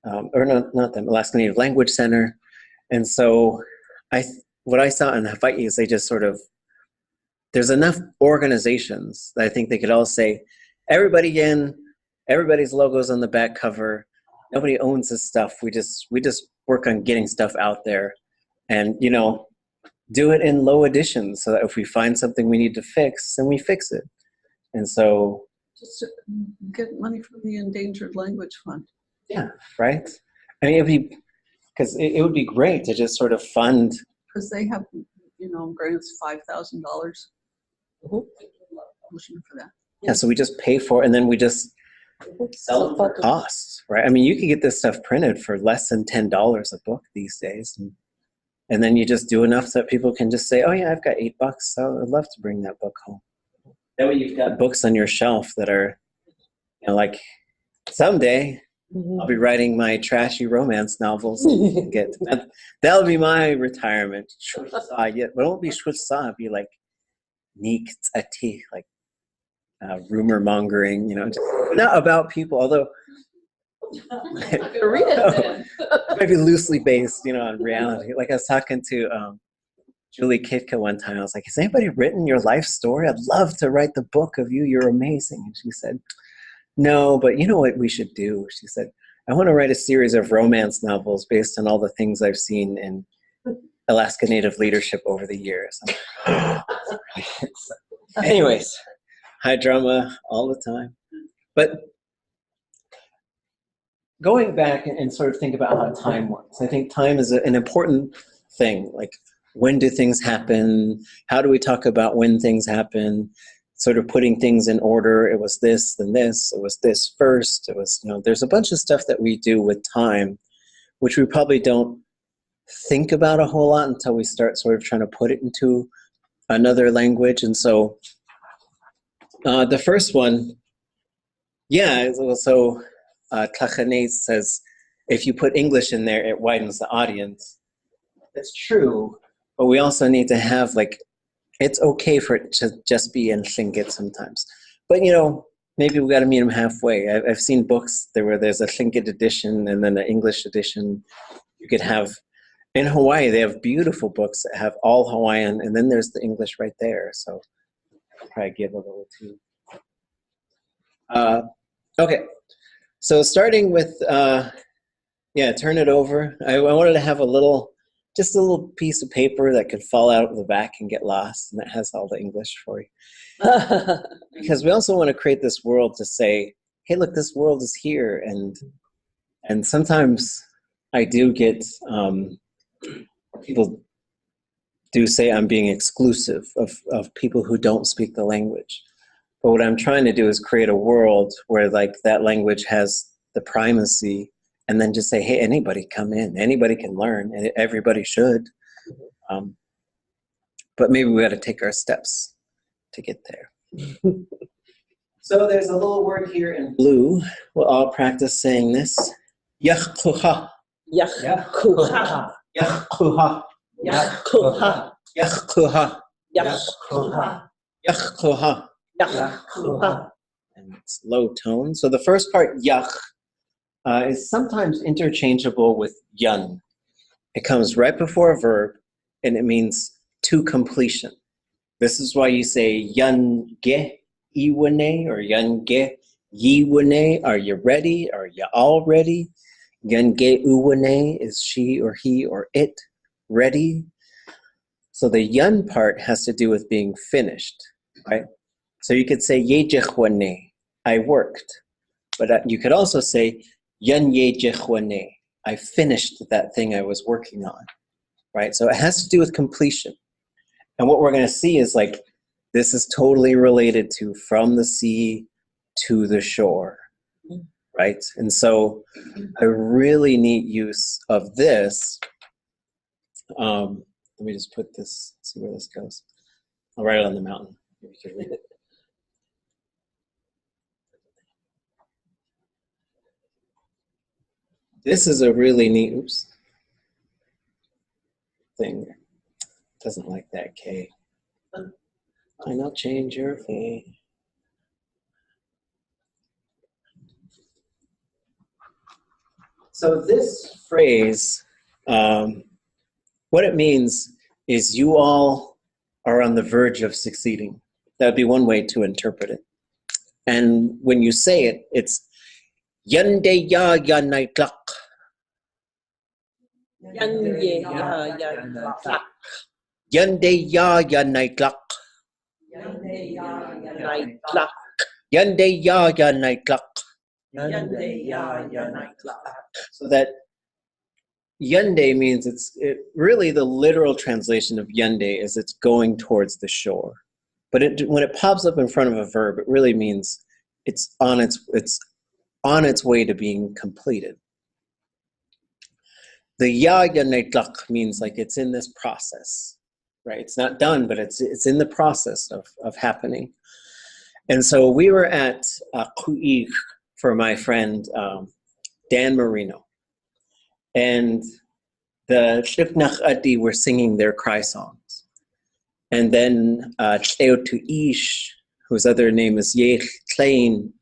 or not them, Alaska Native Language Center. And so what I saw in Hawaii is they just sort of, there's enough organizations that I think they could all say, everybody in, everybody's logo's on the back cover, nobody owns this stuff, we just work on getting stuff out there, and do it in low editions so that if we find something we need to fix, then we fix it. And so just get money from the Endangered Language Fund. Yeah, right? I mean, it would be great to just sort of fund. Because they have, grants $5,000. Pushing for that. Yeah, so we just pay for it, and then we just sell them for costs, right? I mean, you can get this stuff printed for less than $10 a book these days. And then you just do enough that people can just say, oh yeah, I've got $8, so I'd love to bring that book home. That way you've got books on your shelf that are, you know, like someday I'll be writing my trashy romance novels. That'll be my retirement. But it won't be it'll be like Nik Ati, like rumor mongering, you know, not about people, although it might be loosely based, you know, on reality. Like I was talking to Julie Kitka one time. I was like, has anybody written your life story? I'd love to write the book of you. You're amazing. And she said, no, but you know what we should do? She said, I want to write a series of romance novels based on all the things I've seen in Alaska Native leadership over the years. Anyways, high drama all the time. But going back and sort of think about how time works. I think time is an important thing. Like, when do things happen? How do we talk about when things happen? Sort of putting things in order. It was this, then this. It was this first. It was, you know, there's a bunch of stuff that we do with time, which we probably don't think about a whole lot until we start sort of trying to put it into another language. And so the first one, yeah, so Tlingit says, if you put English in there, it widens the audience. That's true, but we also need to have, like, it's okay for it to just be in Tlingit sometimes. But, you know, maybe we got to meet them halfway. I've seen books where there's a Tlingit edition and then an English edition. You could have, in Hawaii, they have beautiful books that have all Hawaiian, and then there's the English right there. So I'll probably give a little too. Okay. So starting with, yeah, turn it over. I wanted to have just a little piece of paper that could fall out of the back and get lost, and that has all the English for you. Because we also want to create this world to say, hey, look, this world is here. And sometimes I do get, people do say I'm being exclusive of people who don't speak the language. But what I'm trying to do is create a world where, like, that language has the primacy, and then just say, hey, anybody come in, anybody can learn, and everybody should. But maybe we got to take our steps to get there. So there's a little word here in blue. We'll all practice saying this. Yachkuha. Yachkuha. Yachkuha. Yachkuha. Yachkuha. Yachkuha. Yachkuha. Yachkuha. And it's low tone. So the first part, yach, is sometimes interchangeable with yun. It comes right before a verb, and it means to completion. This is why you say yun ge iwane or yun ge yiwane. Are you ready? Are you all ready? Yun ge uwane is she or he or it ready. So the yun part has to do with being finished, right? So you could say ye jehwane, I worked. But you could also say yun ye jehwane, I finished that thing I was working on, right? So it has to do with completion. And what we're going to see is, like, this is totally related to from the sea to the shore, right? And so a really neat use of this, let me just put this, see where this goes. I'll write it on the mountain. You can read it. This is a really neat, oops, thing. Doesn't like that K. And I'll change your fate. So this phrase, what it means is you all are on the verge of succeeding. That would be one way to interpret it. And when you say it, it's Yande ya ya naitlak. Yanye ya ya ya. Yande ya ya naitlak. Yande ya ya naitlak. Yande ya ya naitlak. Yande ya ya naitlak. So that Yande means really the literal translation of Yande is it's going towards the shore. But when it pops up in front of a verb, it really means it's on its way to being completed. The ya yanaitlak means like it's in this process, right? It's not done, but it's in the process of happening. And so we were at Ku'ik for my friend Dan Marino, and the Shipnach Adi were singing their cry songs. And then Tleo Ish, whose other name is Yech Klein,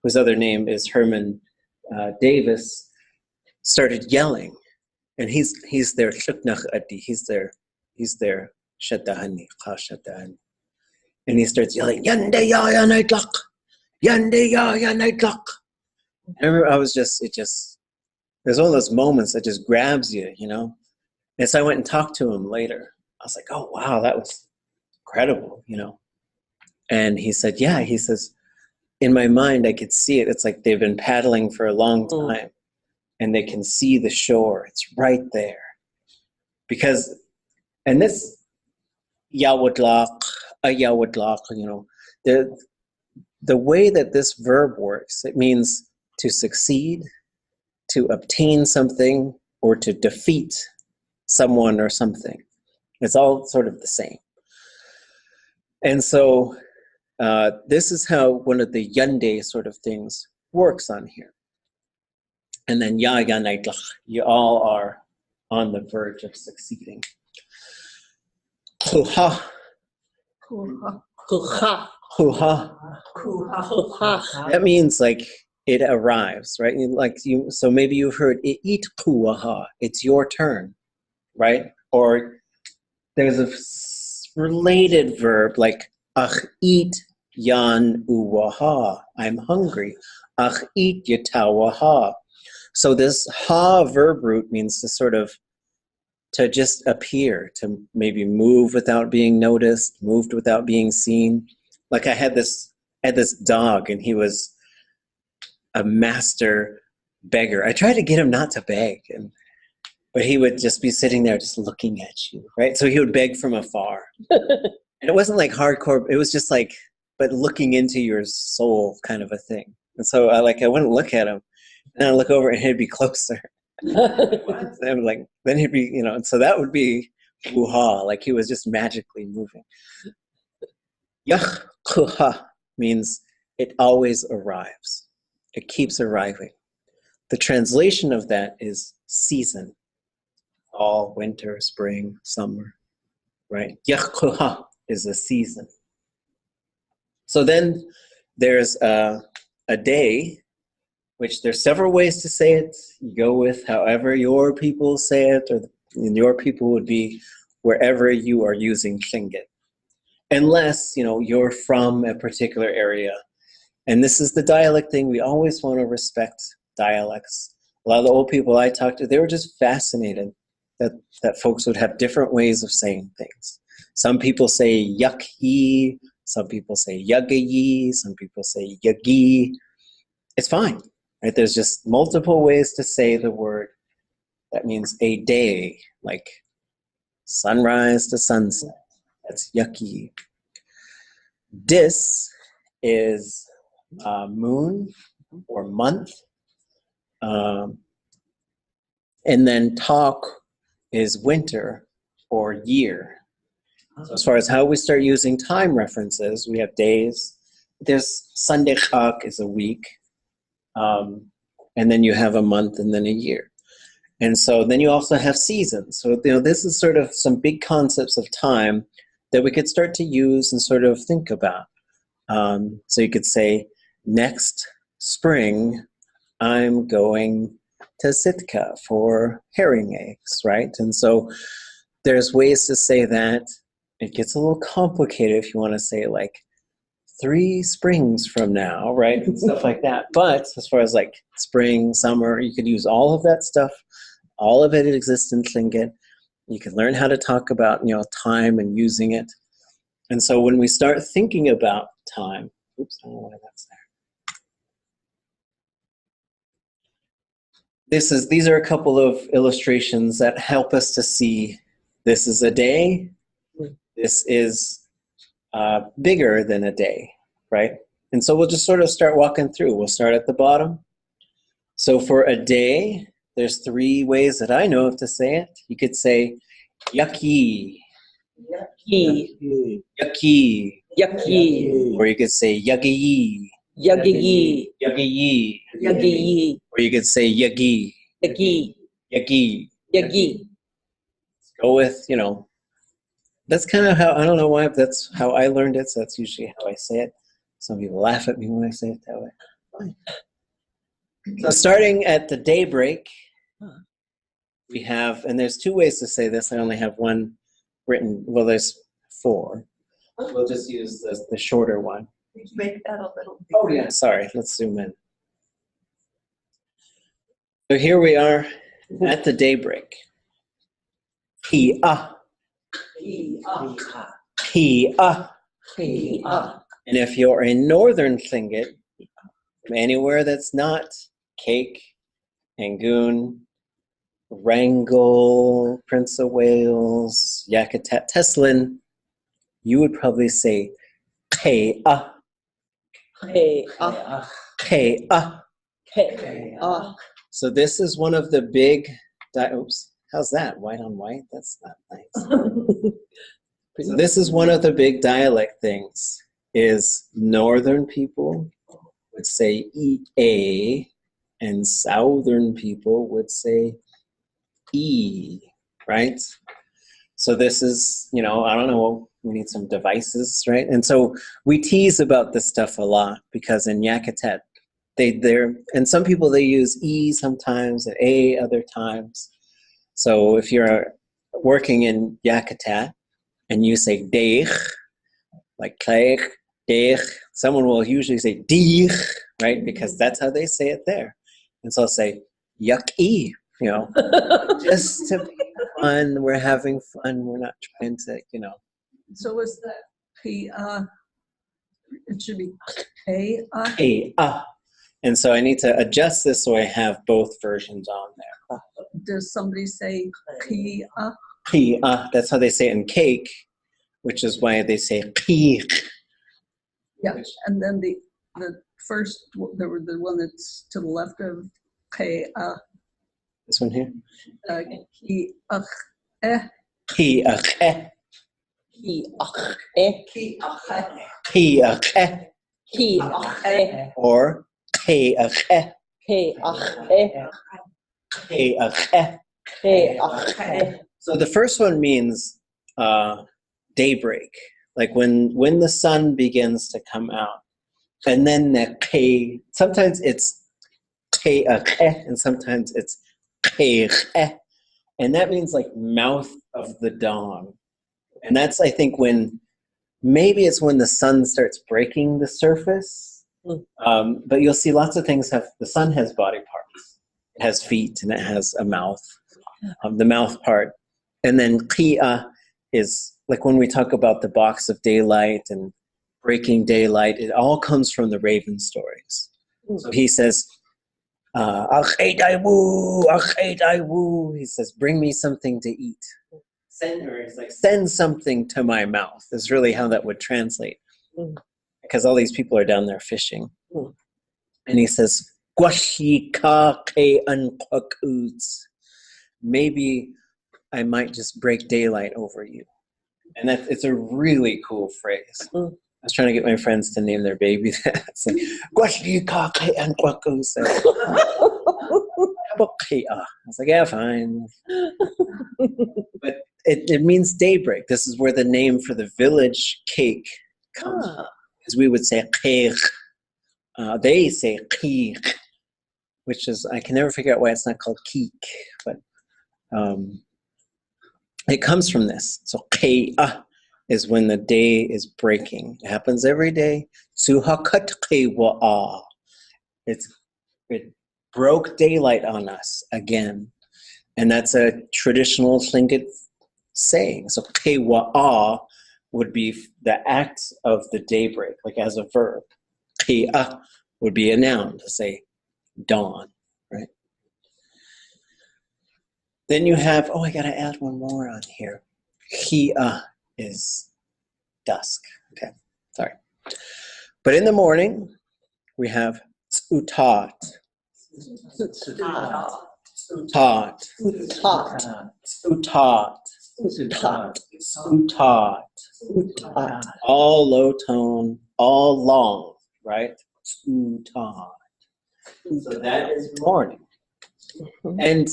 whose other name is Herman Davis, started yelling. And he's their Shipnach Adi, he's their Shaddahani, Kha Shaddahani. And he starts yelling, Yande ya ya naitlak, Yande ya ya naitlak. I remember there's one of those moments that just grabs you, you know? And so I went and talked to him later. I was like, oh, wow, that was incredible, you know? And he said, yeah, he says, in my mind, I could see it. It's like they've been paddling for a long time and they can see the shore. It's right there. Because, and this yawadlaq, you know, the way that this verb works, it means to succeed, to obtain something, or to defeat someone or something. It's all sort of the same. And so this is how one of the yande sort of things works on here. And then ya naitlach, you all are on the verge of succeeding. Kuha. Kuha. Kuha. Kuha. That means like it arrives, right? So maybe you've heard it kuaha. It's your turn, right? Or there's a related verb like ach eat yan uwaha. I'm hungry. Ach eat yatawaha. So this ha verb root means to just appear, to maybe move without being noticed, moved without being seen. Like I had this dog, and he was a master beggar. I tried to get him not to beg, but he would just be sitting there just looking at you, right? So he would beg from afar. And it wasn't like hardcore, it was just like, but looking into your soul kind of a thing. And so I wouldn't look at him, and I'd look over and he'd be closer. And like, then he'd be, you know, and so that would be uha, like he was just magically moving. Yach kuha means it always arrives. It keeps arriving. The translation of that is season. Fall, winter, spring, summer, right? Yach kuha is a season. So then there's a day, which there's several ways to say it. You go with however your people say it, and your people would be wherever you are using Tlingit. Unless, you know, you're from a particular area. And this is the dialect thing. We always want to respect dialects. A lot of the old people I talked to, they were just fascinated that folks would have different ways of saying things. Some people say yuck-yi, some people say yugga-yi, some people say yuggy. It's fine. Right? There's just multiple ways to say the word. That means a day, like sunrise to sunset. That's yucky. Dis is moon or month. And then talk is winter or year. So as far as how we start using time references, we have days. There's Sunday Chak is a week. And then you have a month and then a year. And so then you also have seasons. So, you know, this is sort of some big concepts of time that we could start to use and sort of think about. So you could say, next spring, I'm going to Sitka for herring eggs, right? And so there's ways to say that. It gets a little complicated if you want to say like 3 springs from now, right? And stuff like that. But as far as like spring, summer, you could use all of that stuff. All of it exists in Tlingit. You can learn how to talk about, you know, time and using it. And so when we start thinking about time, oops, I don't know why that's there. These are a couple of illustrations that help us to see this is a day. This is bigger than a day, right? And so we'll just sort of start walking through. We'll start at the bottom So for a day, there's 3 ways that I know of to say it. You could say yucky, Yucky. yucky, Yucky. or you could say yuggy, Yuggy. yuggy, Yuggy. or you could say yuggy, Yuggy. yuggy. Yuggy. Go with, that's kind of how, I don't know why, but that's how I learned it, so that's usually how I say it. Some people laugh at me when I say it that way. Fine. So starting at the daybreak, we have, and there's 2 ways to say this. I only have one written, well, there's 4. We'll just use the shorter one. Could you make that a little bigger? Oh, yeah, sorry, let's zoom in. So here we are at the daybreak. Kia, kia. And if you're in northern Tlingit, anywhere that's not Cake, Angoon, Wrangell, Prince of Wales, Yakutat, Teslin, you would probably say Kea, Hey. Kea. Hey. So this is one of the big, oops, how's that? White on white? That's not nice. So this is one of the big dialect things, is northern people would say E-A, and southern people would say E, right? So this is, I don't know, we need some devices, right? And so we tease about this stuff a lot because in Yakutat, and some people, they use E sometimes and A other times. So if you're working in Yakutat and you say deich, like kleich, deich, someone will usually say deich, right? Because that's how they say it there. And so I'll say yuck-e, just to be fun. We're having fun. We're not trying to, So is that it should be K. Hey, and so I need to adjust this so I have both versions on there. Does somebody say K? Hey, that's how they say it in cake, which is why they say peach. Yeah, and then the first, the one that's to the left of K. This one here. Ki He, He. he, or he, So the first one means daybreak, like when the sun begins to come out. And then the ke, sometimes it's ke, and sometimes it's ke, and that means like mouth of the dawn. And that's, I think, maybe it's when the sun starts breaking the surface. But you'll see lots of things the sun has body parts. It has feet and it has a mouth, the mouth part. And then qia is like when we talk about the box of daylight and breaking daylight, it all comes from the raven stories. So he says, he says, bring me something to eat. Send something to my mouth is really how that would translate. Because all these people are down there fishing. And he says, maybe I might just break daylight over you. And it's a really cool phrase. I was trying to get my friends to name their baby that. It's like, I was like, yeah, fine. But it means daybreak. This is where the name for the village cake comes from. Because we would say qeq. They say qeq, which is, I can never figure out why it's not called keek, but it comes from this. So qe'a is when the day is breaking. It happens every day. Suhakat qewa'a. It broke daylight on us again. And that's a traditional Tlingit saying. So qewa'a would be the act of the daybreak, like as a verb. Qe'a would be a noun to say dawn, right? Then you have, I gotta add one more on here. Qe'a is dusk. Okay, sorry. But in the morning, we have tsutat. Sutat. Taught. Sutat. Sutat. Sutat. Sutat. Sutat. All low tone, all long, right? Sutat. So that is morning. And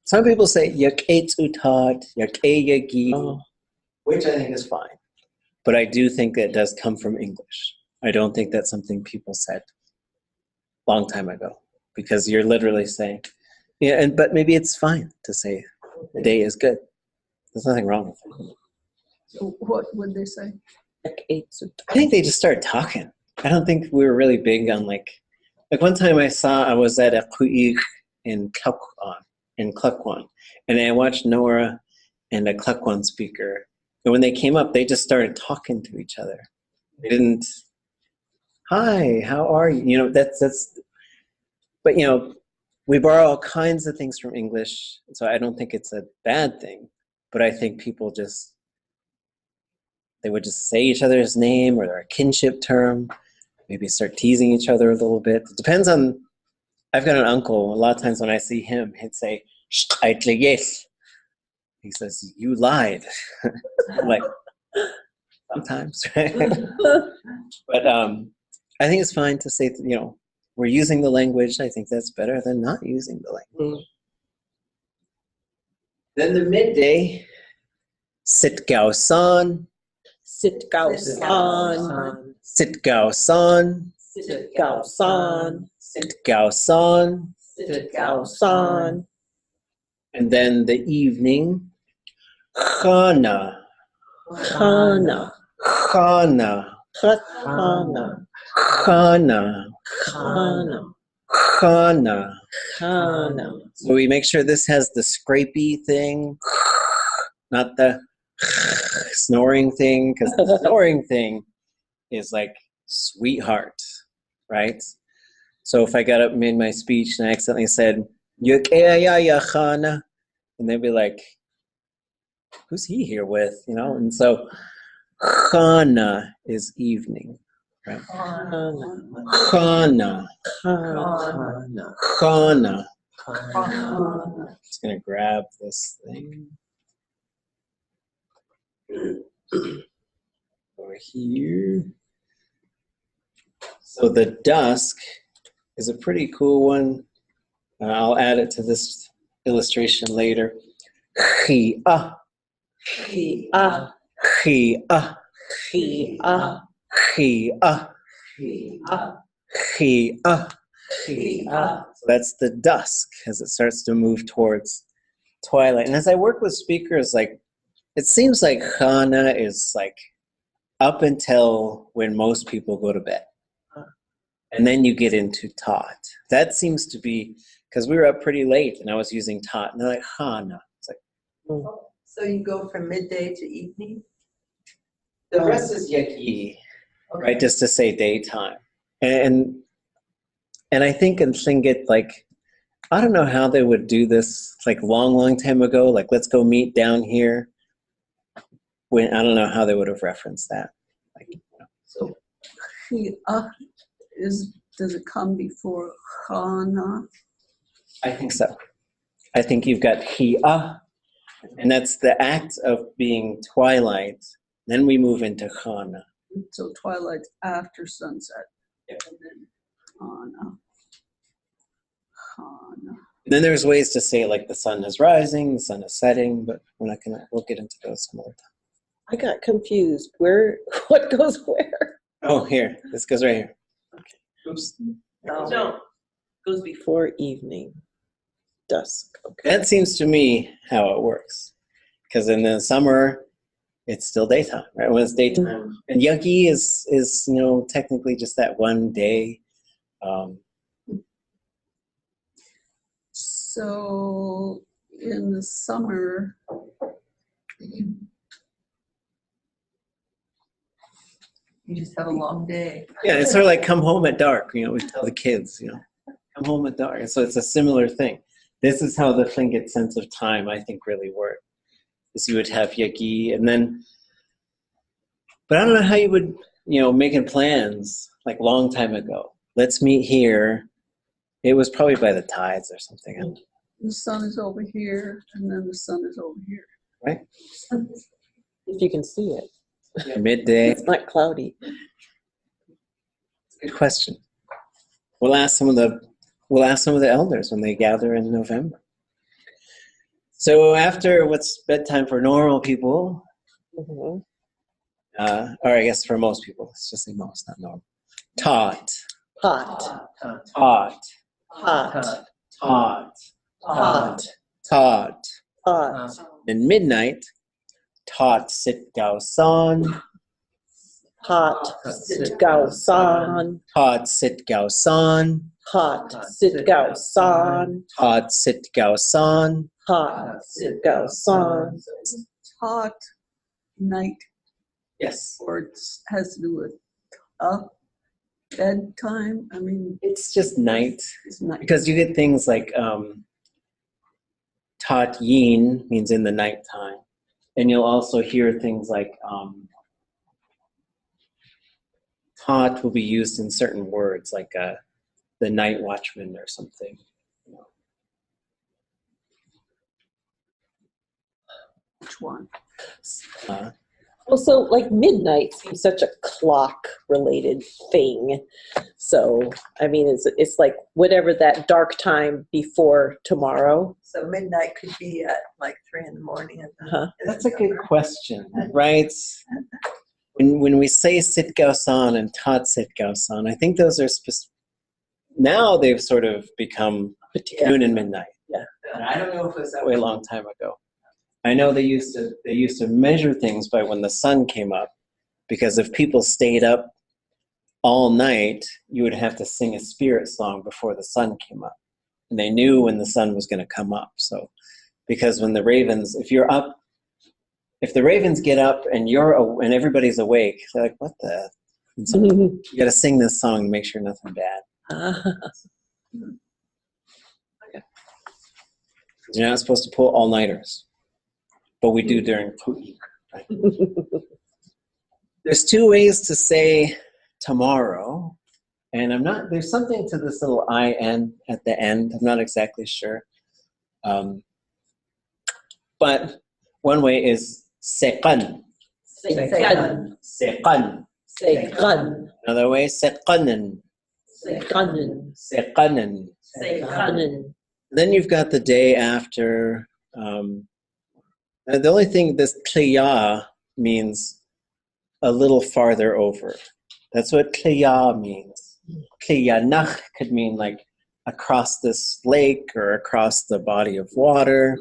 some people say yake sutat, yake yagi, which I think is fine. But I do think that it does come from English. I don't think that's something people said a long time ago, because you're literally saying, yeah, but maybe it's fine to say the day is good. There's nothing wrong with it. So what would they say? I think they just started talking. I don't think we were really big on like one time I was at a ku'ik in Klukwan, and I watched Nora and a Klukwan speaker. And when they came up, they just started talking to each other. They didn't, hi, how are you? You know, that's, but you know, we borrow all kinds of things from English, so I don't think it's a bad thing. But I think people they would just say each other's name or their kinship term, maybe start teasing each other a little bit. It depends on, I've got an uncle, a lot of times when I see him, he'd say, yes. He says, you lied. Like, sometimes, right? But I think it's fine to say, you know, we're using the language. I think that's better than not using the language. Then the midday, Sitgao-san. Sitgao-san. Sitgao-san. Sitgao-san. Sitgao-san. Sitgao-san. And then the evening, Chana. Chana. Chana. Chana. Chana. Chana. Chana. Chana. So we make sure this has the scrapey thing, not the snoring thing, because the snoring thing is like sweetheart, right? So if I got up and made my speech and I accidentally said, Chana, and they'd be like, who's he here with? You know, and so Chana is evening. Right? Chana. Chana. Chana. Just gonna grab this thing over here. So the dusk is a pretty cool one. I'll add it to this illustration later. Chia. Chia. Chia. Chia. Chia. Chia. Chia. Chia. So that's the dusk as it starts to move towards twilight. And as I work with speakers, like it seems like Chana is like up until when most people go to bed. And then you get into Tot. That seems to be, because we were up pretty late and I was using Tot. And they're like, Chana. It's like, So you go from midday to evening? the rest is Yeti, right? Just to say daytime. And I think in Tlingit, like, I don't know how they would do this, like long time ago, like let's go meet down here. When I don't know how they would have referenced that. Like, you know, so Does it come before Chana? I think so. I think you've got Hia, and that's the act of being twilight. Then we move into Chana. So twilight's after sunset. Yep. And then Chana. Chana. Then there's ways to say like the sun is rising, the sun is setting, but we'll get into those some other time. I got confused. What goes where? Oh, here. This goes right here. Okay. Oops. No. Goes before evening. Dusk. Okay. That seems to me how it works. Because in the summer, it's still daytime, right? When it's daytime. And Yagi is you know, technically just that one day. So in the summer, You just have a long day. Yeah, it's sort of like come home at dark, you know, we tell the kids, you know, come home at dark. And so it's a similar thing. This is how the Tlingit sense of time, I think, really worked. Is you would have Yagi, and then, but I don't know how you would, you know, making plans like long time ago. Let's meet here It was probably by the tides or something, The sun is over here, and then the sun is over here. right? If you can see it. Midday. It's not cloudy. Good question. We'll ask some of the elders when they gather in November. So after what's bedtime for normal people, Mhm. or I guess for most people, let's just say most, not normal. Taught, Hot. taught, Hot. taught, Hot. taught. Hot. And midnight, taught sit gao san, Hot. Sit gao san. taught sit gao san, Hot. Sit gao san. taught sit gao san. Hot. Sit gao san. Hot night, Yes. or it has to do with bedtime. I mean, It's just night. it's night. Because you get things like tat yin means in the nighttime. And you'll also hear things like tat will be used in certain words, like the night watchman or something. Which one? Also, like midnight seems such a clock-related thing. So, I mean, it's like whatever that dark time before tomorrow. So midnight could be at like 3 in the morning. That's a good question, right? When we say sit gao san and tat sit gao san, I think those are now they've sort of become noon and midnight. Yeah. And I don't know if it was that way a long time ago. I know they used to measure things by when the sun came up, because if people stayed up all night, you would have to sing a spirit song before the sun came up. And they knew when the sun was going to come up. So, because when the ravens, if the ravens get up and and everybody's awake, they're like, what the? And so you got to sing this song to make sure nothing bad. You're not supposed to pull all-nighters, but we do during Pu'ik. Right? There's two ways to say tomorrow, and there's something to this little IN at the end. I'm not exactly sure. But one way is seqan. Seqan. Seqan. Seqan. Another way, seqanan. Seqanan. Seqanan. Seqanan. Then you've got the day after. The only thing, this kliya means a little farther over. That's what kliya means. Kliyanach could mean like across this lake or across the body of water.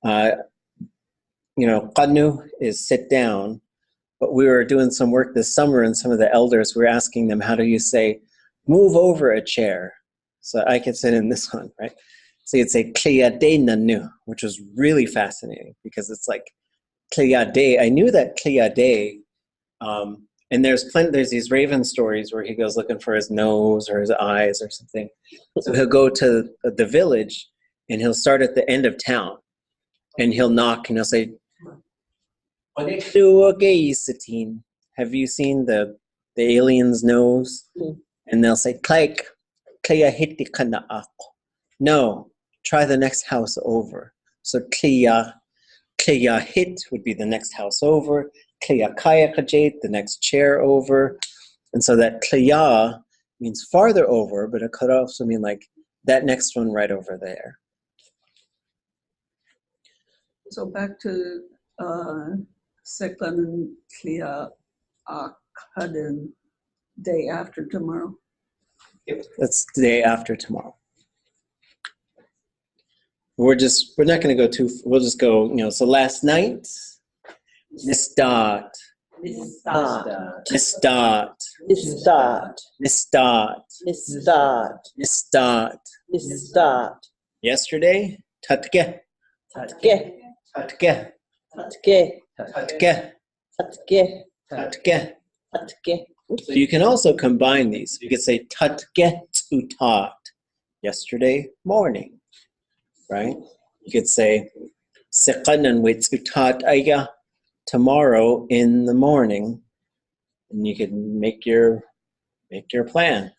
Qanu is sit down. But we were doing some work this summer, and some of the elders were asking them, how do you say, move over a chair? So I could sit in this one, right? So you'd say kliyade nanu, which was really fascinating because it's like kliyade. I knew that kliyade, and there's these raven stories where he goes looking for his nose or his eyes or something. So he'll go to the village and he'll start at the end of town and he'll knock and he'll say, have you seen the alien's nose? And they'll say, no, try the next house over. So kliya hit would be the next house over, kliya kaya kajate, the next chair over. And so that kliya means farther over, but it could also mean like that next one right over there. So back to Seklan and Klia Akhaden, day after tomorrow. That's the day after tomorrow. We're not going to go we'll just go, so last night, nistat, Nistat. nistat, Nistat. nistat, Nistat. nistat. Nistat. Yesterday, tatke, Tatke. tatke, Tatke. tatke, Tatke. tatke. Tatke. So you can also combine these. You could say tatke tutat, yesterday morning, right? You could say seqanan witsutat aya, tomorrow in the morning, and you can make your plan.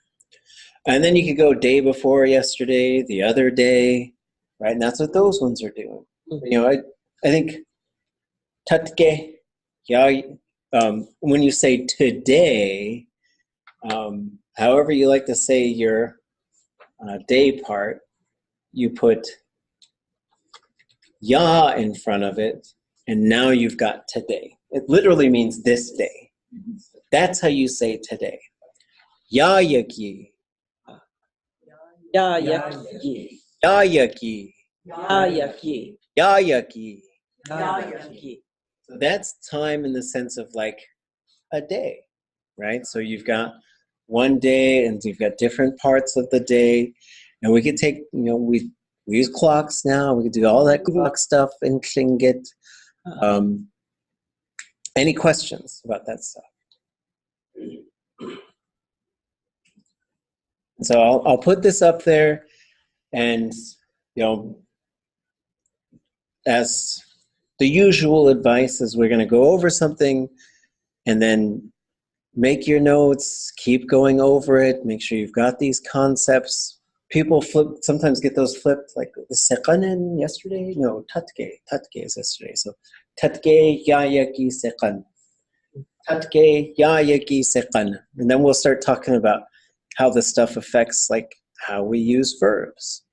And then you could go day before yesterday, the other day, right? And that's what those ones are doing. You know, I think tatke, yeah, when you say today, however you like to say your day part, you put ya in front of it, and now you've got today. It literally means this day. That's how you say today. Ya yaki. Ya yaki. Ya yaki. Ya yaki. Ya yaki. Ya yaki. So that's time in the sense of like a day, right? So you've got one day and you've got different parts of the day. And we could take, you know, we use clocks now. We could do all that clock stuff in Tlingit. Any questions about that stuff? So I'll put this up there, and you know, as the usual advice is we're going to go over something and then make your notes, keep going over it, make sure you've got these concepts. People sometimes get those flipped, like the seqanen yesterday. No, tatke is yesterday. So tatke yayaki seqan. Tatke yayaki seqan. And then we'll start talking about how this stuff affects like how we use verbs.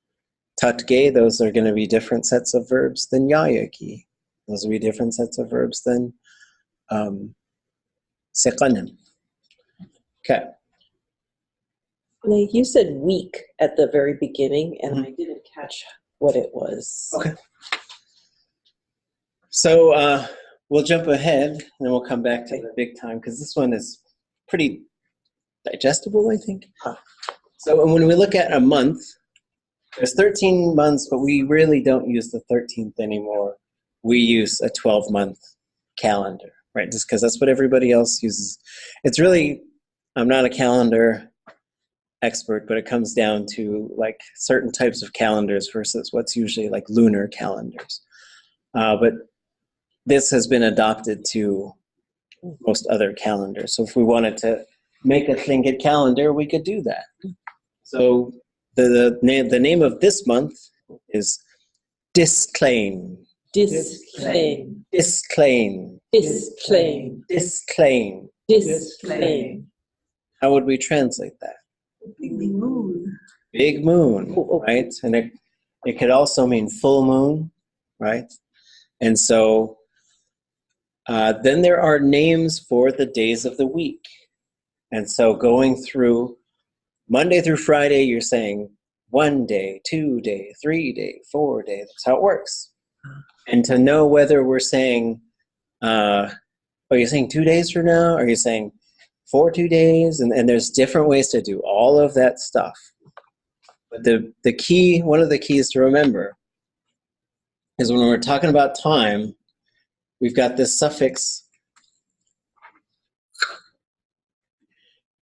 Tatke, those are going to be different sets of verbs than yayaki. Those will be different sets of verbs than seqanen. Okay. You said week at the very beginning, and I didn't catch what it was. Okay. So we'll jump ahead, and then we'll come back to the big time, because this one is pretty digestible, I think. So when we look at a month, there's 13 months, but we really don't use the 13th anymore. We use a 12-month calendar, right? Just because that's what everybody else uses. It's really, I'm not a calendar expert, but it comes down to like certain types of calendars versus what's usually like lunar calendars. But this has been adopted to most other calendars. So if we wanted to make a Tlingit calendar, we could do that. So the name of this month is Disclaim. Disclaim. Disclaim. Disclaim. Disclaim. Disclaim. How would we translate that? Big moon. Big moon, right? And it could also mean full moon, right? And so then there are names for the days of the week. And so going through Monday through Friday, you're saying 1 day, 2 day, 3 day, 4 day. That's how it works. And to know whether we're saying, are you saying 2 days from now? Are you saying 2 days? And there's different ways to do all of that stuff. But the key, one of the keys to remember is when we're talking about time, we've got this suffix.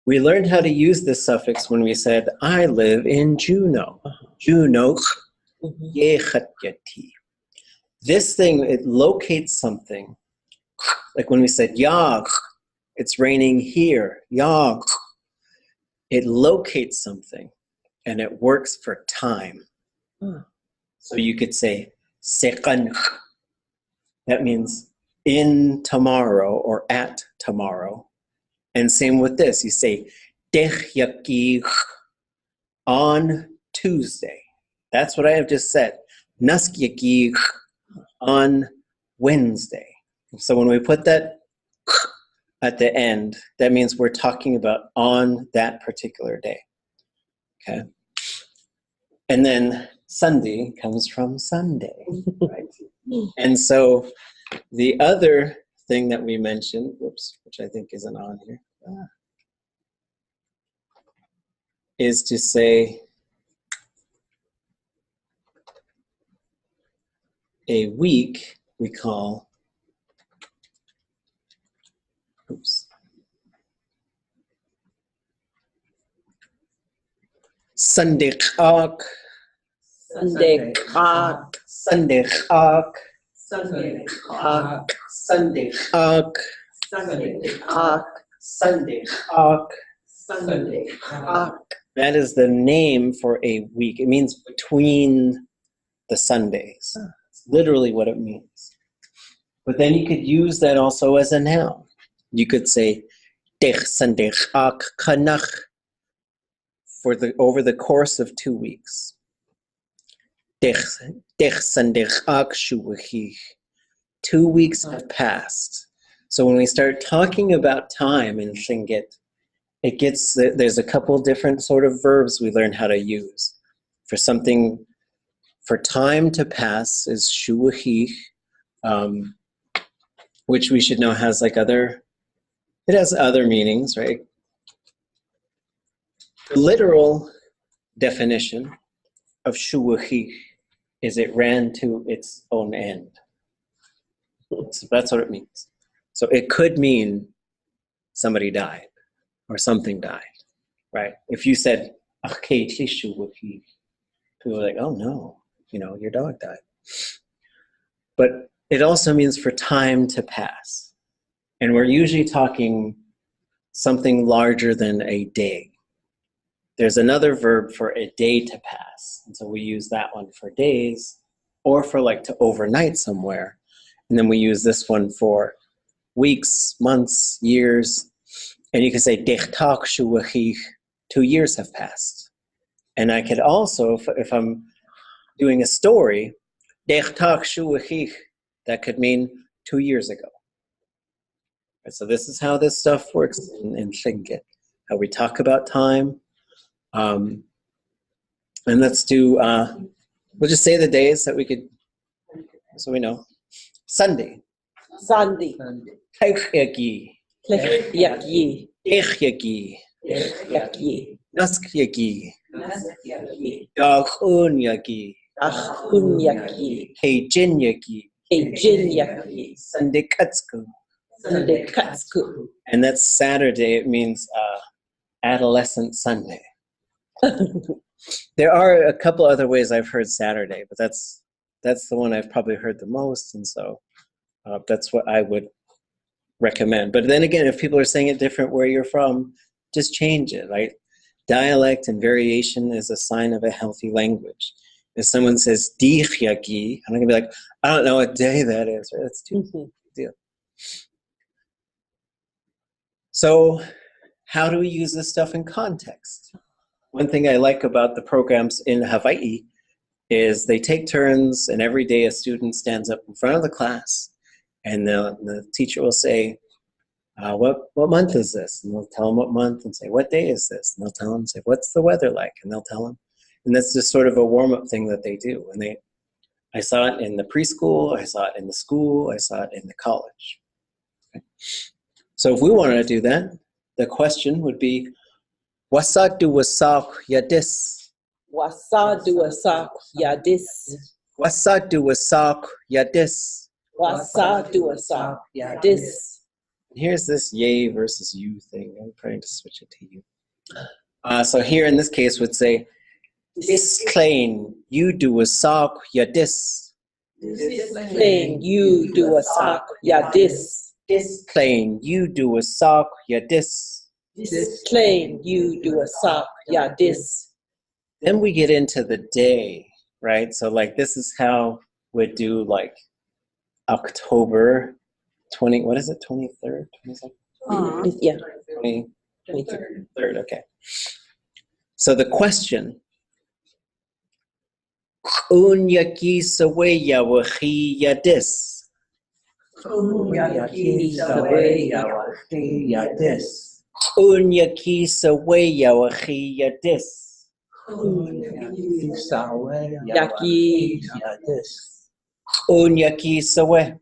We learned how to use this suffix when we said, I live in Juneau. Juneau, Yeti. This thing, it locates something. Like when we said, Yag, it's raining here. Yag. It locates something, and it works for time. So you could say, Seqan. That means in tomorrow or at tomorrow. And same with this. You say, Dech on Tuesday. That's what I have just said. Nask on Wednesday. So when we put that at the end, that means we're talking about on that particular day. Okay. And then Sunday comes from Sunday, right? And so the other thing that we mentioned, whoops, which I think isn't on here, is to say a week we call, Sunday Chak. Sunday cock. Sunday Chak. Sunday. Sunday Chak. Sunday. Cock. Sunday Chak. Sunday. Cock. That is the name for a week. It means between the Sundays. It's literally what it means. But then you could use that also as a noun. You could say, Dech Sandech Ak Kanach, for over the course of 2 weeks. Dech Sandech Ak Shuwachich. 2 weeks have passed. So when we start talking about time in Tlingit, it gets, there's a couple different sort of verbs we learn how to use. For something, for time to pass is shuwachich, which we should know has like it has other meanings, right? The literal definition of shuwachich is it ran to its own end. So that's what it means. So it could mean somebody died or something died, right? If you said, people are like, oh no, your dog died. But it also means for time to pass. And we're usually talking something larger than a day. There's another verb for a day to pass. And so we use that one for days or for like to overnight somewhere. And then we use this one for weeks, months, years. And you can say, 2 years have passed. And I could also, if I'm doing a story, that could mean 2 years ago. So this is how this stuff works in Tlingit, how we talk about time. And let's do, we'll just say the days that we could, so we know. Sunday. Sunday. Teikyagi. Yaki. Echyagi. Yaki. Naskyagi. Dachunyagi. Achunyaki. Keijinyagi. Kejinyaki. Sandikatsku. Sandikatsku. And that's Saturday. It means adolescent Sunday. There are a couple other ways I've heard Saturday, but that's the one I've probably heard the most, and so that's what I would recommend. But then again, if people are saying it different where you're from, just change it, right? Dialect and variation is a sign of a healthy language. If someone says dichyagi, I'm not gonna be like, I don't know what day that is, right? That's too big deal. So how do we use this stuff in context? One thing I like about the programs in Hawaii is they take turns, and every day a student stands up in front of the class, and the teacher will say, what month is this? And they'll tell them what month and say, what day is this? And they'll tell them, say, what's the weather like? And they'll tell them. And that's just sort of a warm-up thing that they do. And I saw it in the preschool, I saw it in the school, I saw it in the college. Okay. So if we wanted to do that, the question would be, Wasa duwasak yadis. Wasa duwasak yadis. Wasa duwasak yadis. Wasa duwasak yadis. Here's this yay versus you thing. I'm trying to switch it to you. So here in this case would say, disclaim, you duwasak yadis. Disclaim, you duwasak yadis. Disclaim, you duwasak yadis. Disclaim, you duwasak yadis. Then we get into the day, right? So like this is how we'd do like October 20, what is it, 23rd, 22nd? Yeah. 23rd, okay. So the question, Unyaki saweya wachi yadis. Unyaki saweya wachi yadis. Unyaki saweya wachi yadis. Unyaki saweya Yaki. yadis. Unyaki sawe.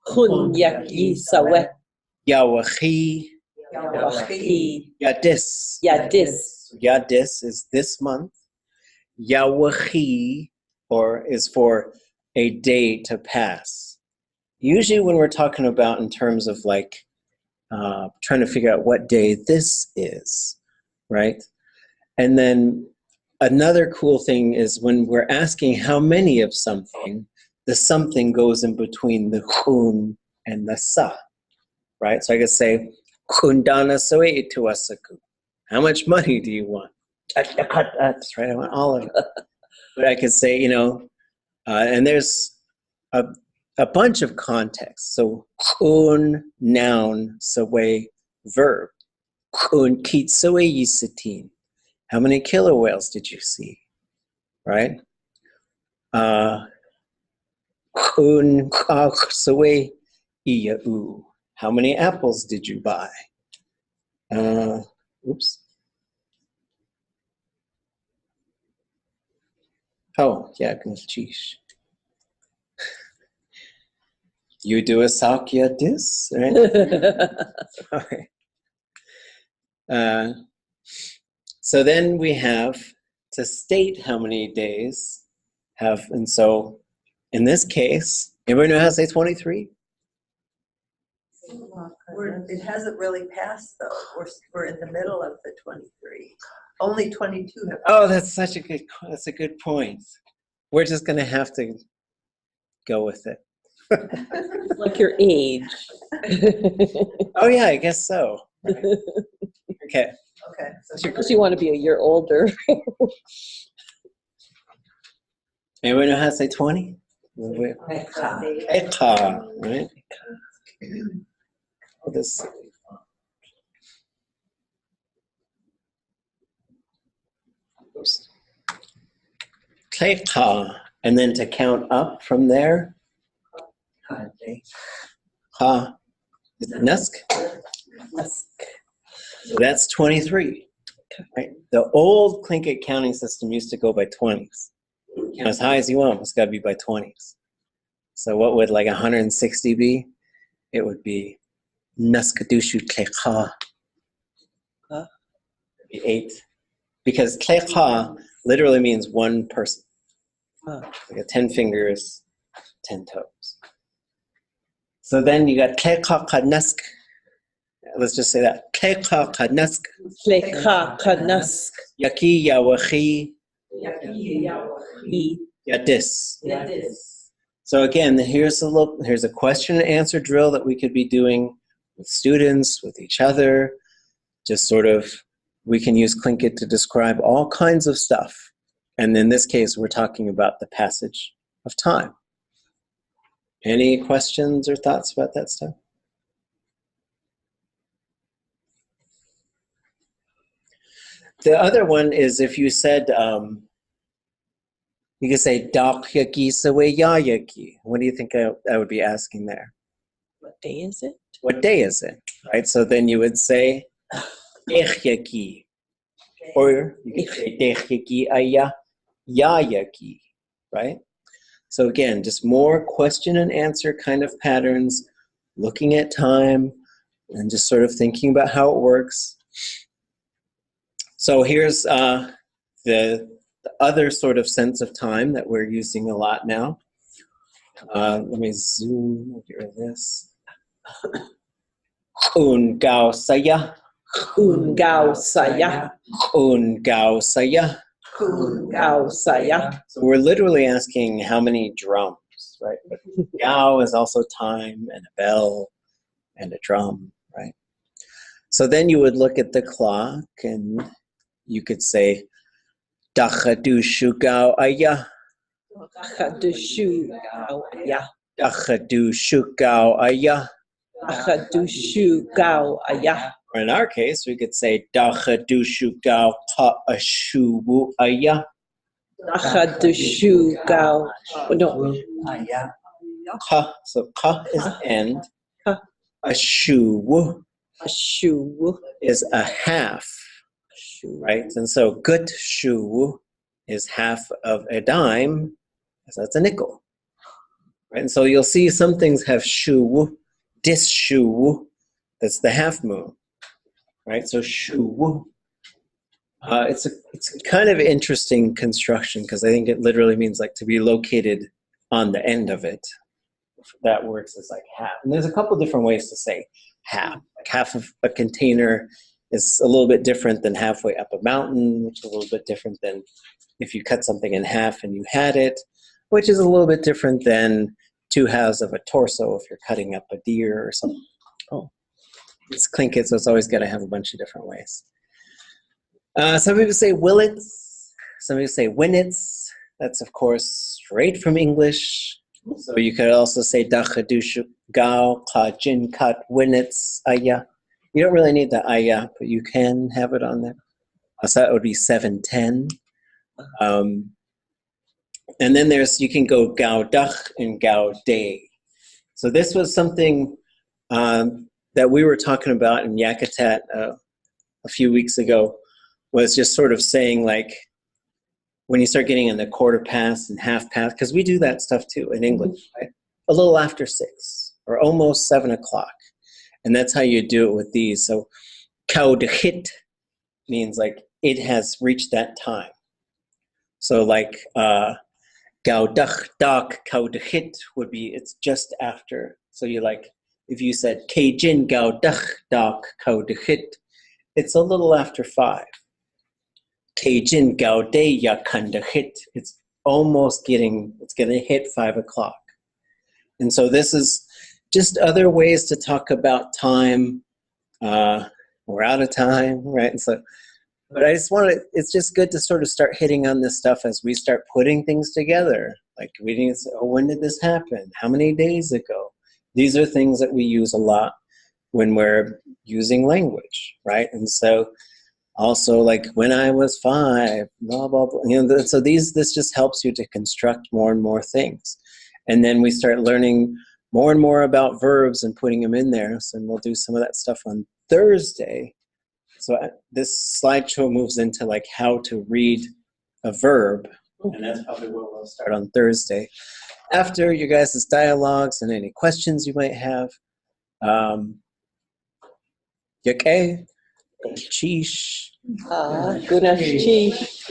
Hunyaki sawe. Yawachi Yawachi. yadis. Yadis. Yadis is this month. Yawachi is for a day to pass. Usually when we're talking about in terms of like trying to figure out what day this is, right? And then another cool thing is when we're asking how many of something, the something goes in between the kun and the sa, right? So I could say, kundana soe tuasaku. How much money do you want? That's right. I want all of it. But I could say, and there's a bunch of contexts. So kun noun sawe verb. Kun kit sawe yisitin. How many killer whales did you see? Right? Kun kak sawe iyau. How many apples did you buy? Oops. Oh, yeah, Gnushed. You do a sakya dis, right? Okay. So then we have to state how many days have, and so in this case, anybody know how to say 23? It hasn't really passed though. We're in the middle of the 23. Only 22 have. Oh, that's a good point. We're just gonna have to go with it. Like your age. Oh yeah, I guess so. Right. Okay. Okay. Unless you want to be a year older. Anybody know how to say 20? Eka, right? Oh, this. Tlingit, and then to count up from there. Ha, is it Nusk? So that's 23. Right? The old Tlingit counting system used to go by 20s. Count as high as you want, it's got to be by 20s. So what would like 160 be? It would be Nuskadushu Tlingit. 8. Because Tlingit literally means one person. Like a 10 fingers, 10 toes. So then you got Tlingit Kadnusk. Let's just say that. Tlingit Kadnusk. Yaki Yawachi Yadis. So again, here's a question and answer drill that we could be doing with students, with each other. Just sort of, we can use Tlingit to describe all kinds of stuff. And in this case, we're talking about the passage of time. Any questions or thoughts about that stuff? The other one is if you said, you could say, Dak yaki sawe ya yaki. What do you think I would be asking there? What day is it? What day is it? Right? So then you would say, Dech yaki. Or you could say, Dech yaki aya ya yaki. Right? So again, just more question and answer kind of patterns, looking at time, and just sort of thinking about how it works. So here's the other sort of sense of time that we're using a lot now. Let me zoom, get rid of this. Un gao saya. Un gao saya. Un gao saya. Un gao saya. So we're literally asking how many drums, right? But gao is also time and a bell and a drum, right? So then you would look at the clock and you could say, Dachadushu gao aya. Dachadushu gao aya. Dachadushu gao aya. Dachadushu gao aya. Or in our case, we could say, Dachadushu gao ka ashuwu aya. Dachadushu gao. No. Ka, so ka is end. Ashuwu Ashu is a half. Right? And so gut shu is half of a dime, so that's a nickel. Right? And so you'll see some things have shu, dis shu, that's the half moon. Right? So shu. It's a kind of interesting construction because I think it literally means like to be located on the end of it. That works as like half. And there's a couple different ways to say half. Like half of a container is a little bit different than halfway up a mountain, which is a little bit different than if you cut something in half and you had it, which is a little bit different than 2 halves of a torso if you're cutting up a deer or something. Oh, it's Tlingit, so it's always got to have a bunch of different ways. Some people say willits. Some people say winnits. That's, of course, straight from English. So you could also say dachadushu gao ka jin kat winnits aya. You don't really need the aya, but you can have it on there. So that would be 710. And then you can go gao dach and gao day. So this was something that we were talking about in Yakutat a few weeks ago, was just sort of saying, like, when you start getting in the quarter past and half past, because we do that stuff too in English, right? A little after 6 or almost 7 o'clock. And that's how you do it with these. So kaudhit means like it has reached that time. So like gaudach dak kaudhit would be it's just after. So you like, if you said kejin gaudach dak kaudhit, it's a little after 5. Kejin gaude yakandahit, it's almost it's gonna hit 5 o'clock. And so this is just other ways to talk about time. We're out of time, right? And so, but I just it's just good to sort of start hitting on this stuff as we start putting things together. Like we didn't say, oh, when did this happen? How many days ago? These are things that we use a lot when we're using language, right? And so also like when I was 5, blah, blah, blah. You know, so this just helps you to construct more and more things. And then we start learning more and more about verbs and putting them in there. So we'll do some of that stuff on Thursday. So this slideshow moves into like how to read a verb. And that's probably what we'll start on Thursday. After you guys' dialogues and any questions you might have. Okay. Sheesh. Gnushed.